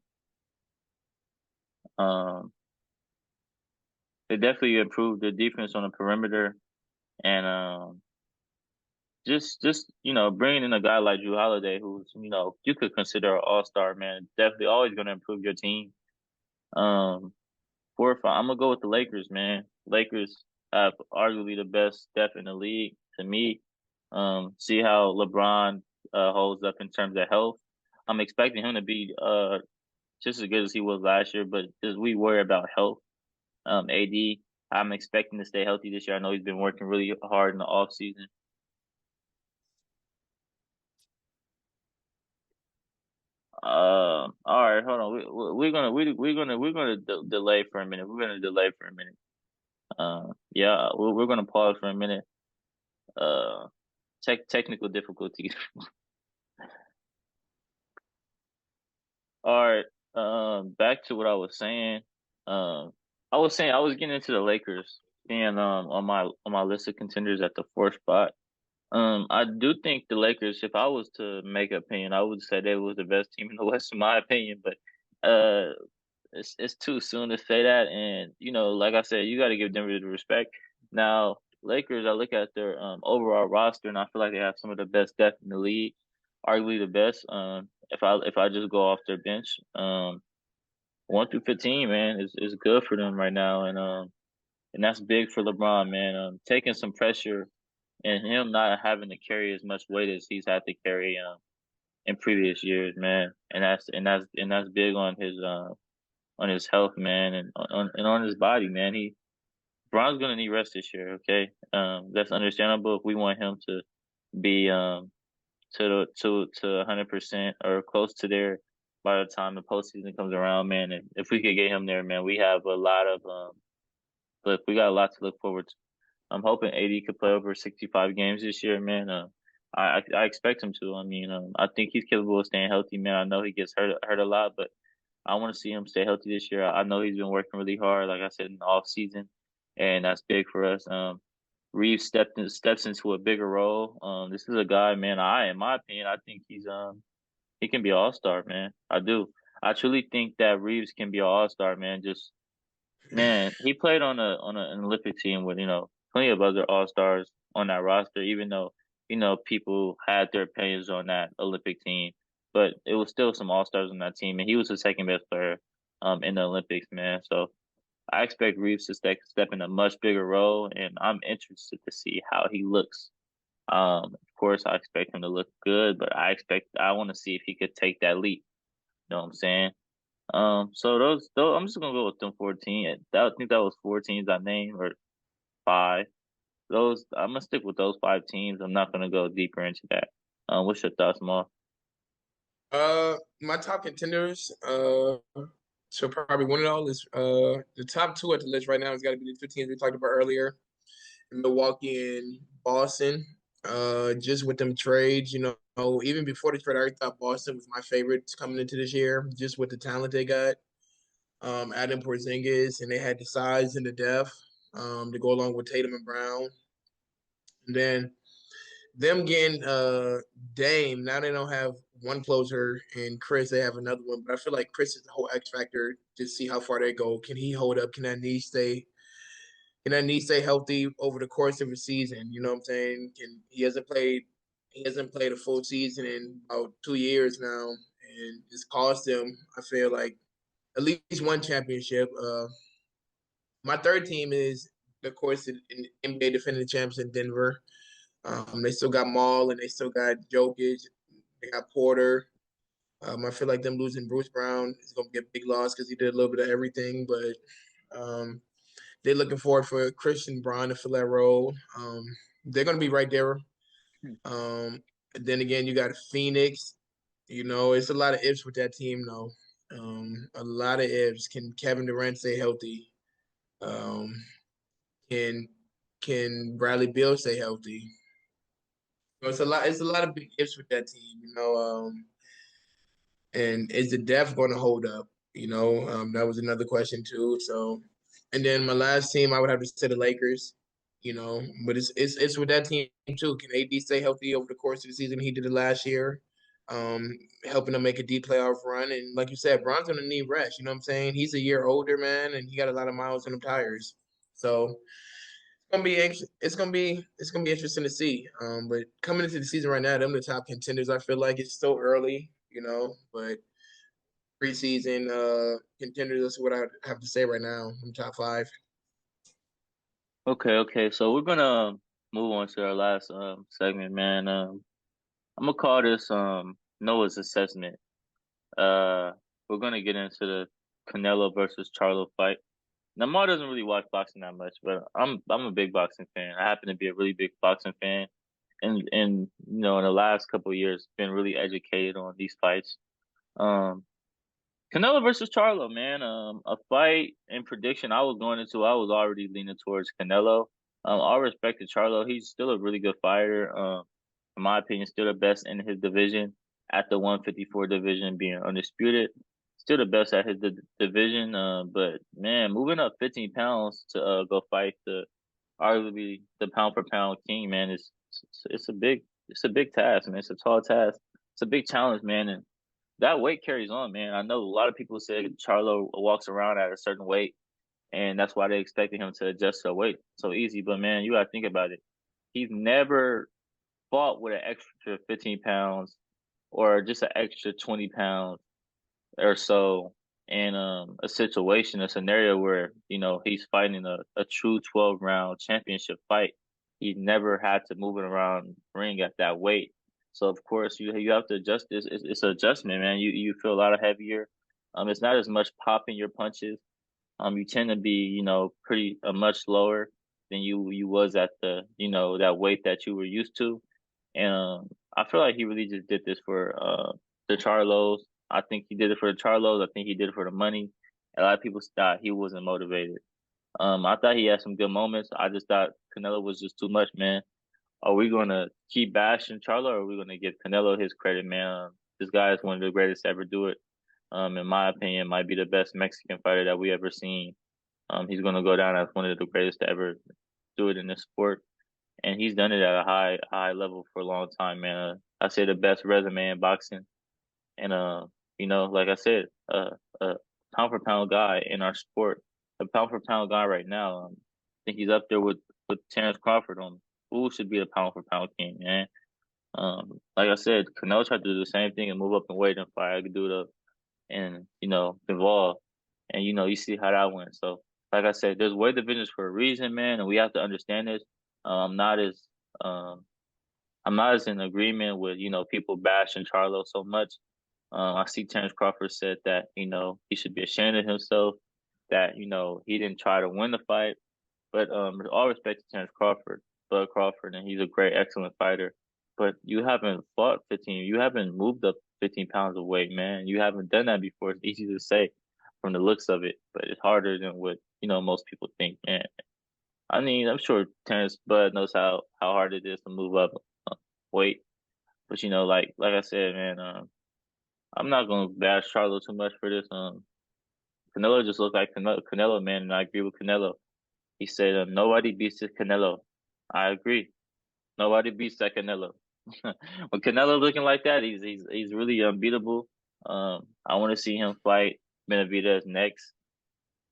Um, they definitely improved their defense on the perimeter, and just bringing in a guy like Drew Holiday, who's you could consider an all-star, man, definitely always going to improve your team. Um, 4 or 5, I'm gonna go with the Lakers, man. Lakers have arguably the best depth in the league to me. See how LeBron holds up in terms of health. I'm expecting him to be just as good as he was last year, but as we worry about health, AD, I'm expecting to stay healthy this year. I know he's been working really hard in the off season. All right, hold on. We're gonna delay for a minute. We're gonna delay for a minute. Yeah, we're gonna pause for a minute. Uh, technical difficulties. All right. Back to what I was saying. I was saying I was getting into the Lakers being on my list of contenders at the fourth spot. I do think the Lakers, if I was to make an opinion, I would say they was the best team in the West, in my opinion. But uh, it's too soon to say that. And like I said, you got to give Denver the respect. Now, Lakers, I look at their overall roster, and I feel like they have some of the best depth in the league, arguably the best. If I just go off their bench, 1 through 15, man, is good for them right now, and that's big for LeBron, man. Taking some pressure and him not having to carry as much weight as he's had to carry in previous years, man. And that's big on his health, man, and on his body, man. Bron's gonna need rest this year, okay? That's understandable if we want him to be to 100% or close to there by the time the postseason comes around, man. And if we could get him there, man, we have a lot of look, we got a lot to look forward to. I'm hoping AD could play over 65 games this year, man. I expect him to. I mean, I think he's capable of staying healthy, man. I know he gets hurt a lot, but I want to see him stay healthy this year. I know he's been working really hard, like I said, in the off season, and that's big for us. Reeves steps into a bigger role. This is a guy, man. In my opinion, I think he can be an all-star, man. I do. I truly think that Reeves can be an all-star, man. Just man, he played an Olympic team with plenty of other all-stars on that roster, even though people had their opinions on that Olympic team, but it was still some all-stars on that team, and he was the second best player in the Olympics, man. So I expect Reeves to step in a much bigger role, and I'm interested to see how he looks. Of course, I expect him to look good, but I want to see if he could take that leap. You know what I'm saying? So those I'm just gonna go with them 14. I think that was 4 teams I named or five. Those I'm gonna stick with those 5 teams. I'm not gonna go deeper into that. What's your thoughts, Mo? My top contenders, so probably one of all is the top two at the list right now has got to be the two teams we talked about earlier, Milwaukee and Boston. Just with them trades, even before the trade, I already thought Boston was my favorites coming into this year, just with the talent they got. Adam Porzingis, and they had the size and the depth to go along with Tatum and Brown. And then them getting Dame, now they don't have one closer and Chris, they have another one. But I feel like Chris is the whole X factor to see how far they go. Can he hold up? Can that knee stay healthy over the course of a season? You know what I'm saying? He hasn't played a full season in about 2 years now, and it's cost him, I feel like, at least one championship. My third team is, of course, in NBA defending champs in Denver. They still got Maul and they still got Jokic. They got Porter. I feel like them losing Bruce Brown is going to be a big loss because he did a little bit of everything. But they're looking forward for Christian Braun to fill that role. They're going to be right there. Then again, you got Phoenix. It's a lot of ifs with that team, though. A lot of ifs. Can Kevin Durant stay healthy? Um, can can Bradley Beal stay healthy? It's a lot. It's a lot of big ifs with that team. And is the depth going to hold up? That was another question too. So, and then my last team, I would have to say the Lakers. But it's with that team too. Can AD stay healthy over the course of the season? He did it last year, helping them make a deep playoff run. And like you said, Bron's gonna need rest. You know what I'm saying? He's a year older, man, and he got a lot of miles on them tires. So it's gonna be interesting to see. But coming into the season right now, them the top contenders. I feel like it's still early, but preseason contenders. That's what I have to say right now. I'm top five. Okay, okay. So we're gonna move on to our last segment, man. I'm gonna call this Noah's assessment. Uh, we're gonna get into the Canelo versus Charlo fight. Now, Ma doesn't really watch boxing that much, but I'm a big boxing fan. I happen to be a really big boxing fan, and in the last couple of years, been really educated on these fights. Um, Canelo versus Charlo, man. A fight and prediction I was going into, I was already leaning towards Canelo. All respect to Charlo, he's still a really good fighter. In my opinion, still the best in his division at the 154 division, being undisputed. Still the best at his division. But man, moving up 15 pounds to go fight the arguably the pound for pound king, man, is It's a big task, man. It's a tall task. It's a big challenge, man. And that weight carries on, man. I know a lot of people say Charlo walks around at a certain weight, and that's why they expected him to adjust to weight so easy. But man, you gotta think about it. He's never fought with an extra 15 pounds or just an extra 20 pounds or so in a situation, a scenario where, he's fighting a true 12 round championship fight. He never had to move it around ring at that weight. So of course you have to adjust this. It's an adjustment, man. You feel a lot of heavier. It's not as much pop in your punches. You tend to be, pretty much slower than you was at the, that weight that you were used to. And I feel like he really just did this for the Charlos. I think he did it for the Charlos. I think he did it for the money. A lot of people thought he wasn't motivated. I thought he had some good moments. I just thought Canelo was just too much, man. Are we gonna keep bashing Charlo, or are we gonna give Canelo his credit, man? This guy is one of the greatest to ever do it. In my opinion, might be the best Mexican fighter that we ever seen. He's gonna go down as one of the greatest to ever do it in this sport, and he's done it at a high level for a long time, man. I say the best resume in boxing, and like I said, a pound for pound guy in our sport, a pound for pound guy right now. I think he's up there with Terrence Crawford on who should be the pound for pound king, man. Like I said, Canelo tried to do the same thing and move up and weight and fight. I could do it up and evolve, and you see how that went. So, like I said, there's weight divisions for a reason, man, and we have to understand this. I'm not as um I'm not as in agreement with people bashing Charlo so much. I see Terrence Crawford said that he should be ashamed of himself, that he didn't try to win the fight. But with all respect to Terrence Crawford, Bud Crawford, and he's a great, excellent fighter. But you haven't fought 15. You haven't moved up 15 pounds of weight, man. You haven't done that before. It's easy to say from the looks of it, but it's harder than what most people think. And I mean, I'm sure Terrence Bud knows how hard it is to move up weight. But like I said, man, I'm not gonna bash Charlo too much for this. Canelo just looked like Canelo, man, and I agree with Canelo. He said, nobody beats this Canelo. I agree. Nobody beats that Canelo. When Canelo looking like that, he's really unbeatable. I want to see him fight Benavidez next.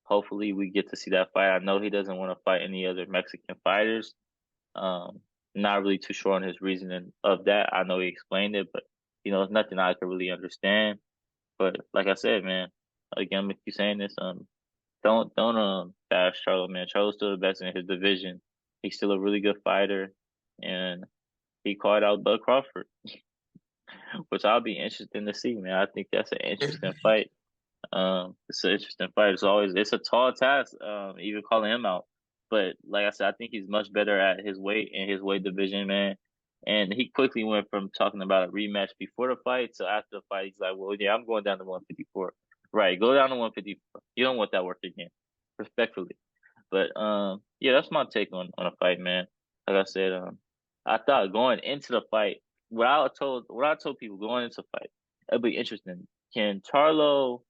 Hopefully, we get to see that fight. I know he doesn't want to fight any other Mexican fighters. Um, Not really too sure on his reasoning of that. I know he explained it, but it's nothing I could really understand. But like I said, man, again, I'm gonna keep saying this. Don't bash Charlo, man. Charlo's still the best in his division. He's still a really good fighter, and he called out Bud Crawford, which I'll be interested to see, man. I think that's an interesting fight. It's an interesting fight. It's a tall task, even calling him out. But like I said, I think he's much better at his weight and his weight division, man. And he quickly went from talking about a rematch before the fight to after the fight. He's like, "Well, yeah, I'm going down to 154." Right, go down to 154. You don't want that work again, respectfully. But yeah, that's my take on a fight, man. Like I said, I thought going into the fight, what I told people going into the fight, it'd be interesting. Can Charlo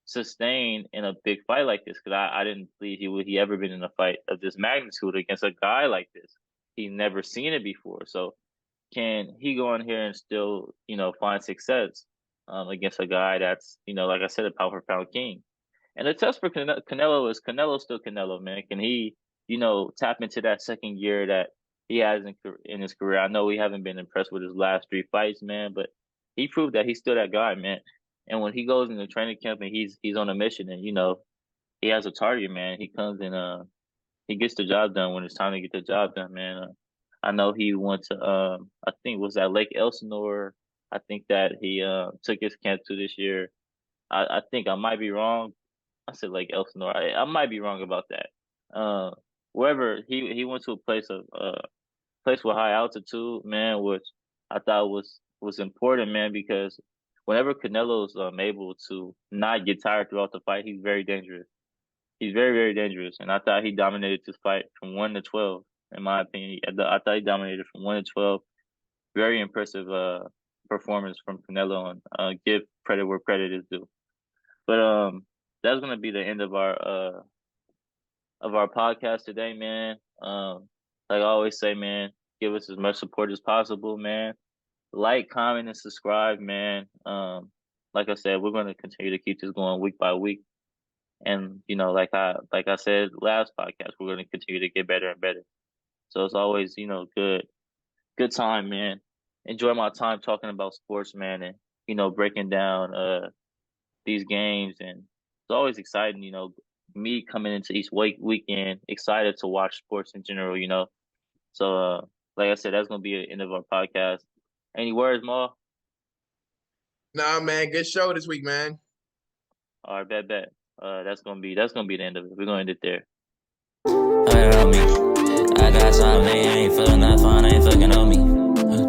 sustain in a big fight like this? Because I didn't believe he ever been in a fight of this magnitude against a guy like this. He never seen it before. So can he go in here and still, find success against a guy that's, like I said, a pound for pound king? And the test for Canelo is Canelo still Canelo, man. Can he, tap into that second gear that he has in his career? I know we haven't been impressed with his last three fights, man, but he proved that he's still that guy, man. And when he goes into training camp and he's on a mission and he has a target, man, he comes and he gets the job done when it's time to get the job done, man. I know he went to I think was that Lake Elsinore. I think that he took his camp to this year. I think I might be wrong. I said Lake Elsinore. I might be wrong about that. Uh, Wherever he went to a place with high altitude, man, which I thought was important, man, because whenever Canelo's able to not get tired throughout the fight, he's very dangerous. He's very, very dangerous, and I thought he dominated this fight from 1 to 12. In my opinion, I thought he dominated from 1 to 12. Very impressive performance from Canelo, and give credit where credit is due. But that's gonna be the end of our podcast today, man. Like I always say, man, give us as much support as possible, man. Like, comment, and subscribe, man. Like I said, we're gonna continue to keep this going week by week. And like I said last podcast, we're gonna continue to get better and better. So it's always, good time, man. Enjoy my time talking about sports, man, and breaking down these games. And it's always exciting, me coming into each weekend, excited to watch sports in general. So like I said, that's gonna be the end of our podcast. Any words, Ma? Nah, man, good show this week, man. All right, bet. That's gonna be the end of it. We're gonna end it there. I got something, they ain't feeling that fine, ain't fucking on me.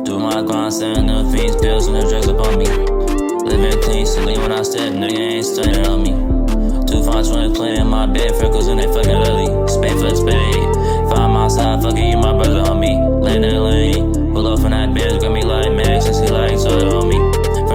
Do my grind, sending the fiends, pills, and the drugs up on me. Living clean, silly when I step, nigga ain't stunning on me. 2 fine twins playing my bed, freckles and they fucking ugly. Spade for spade, find my side, fucking you, my brother on me. Lane in the lane, pull off on that bitch, got me like Max, and she like soda on me.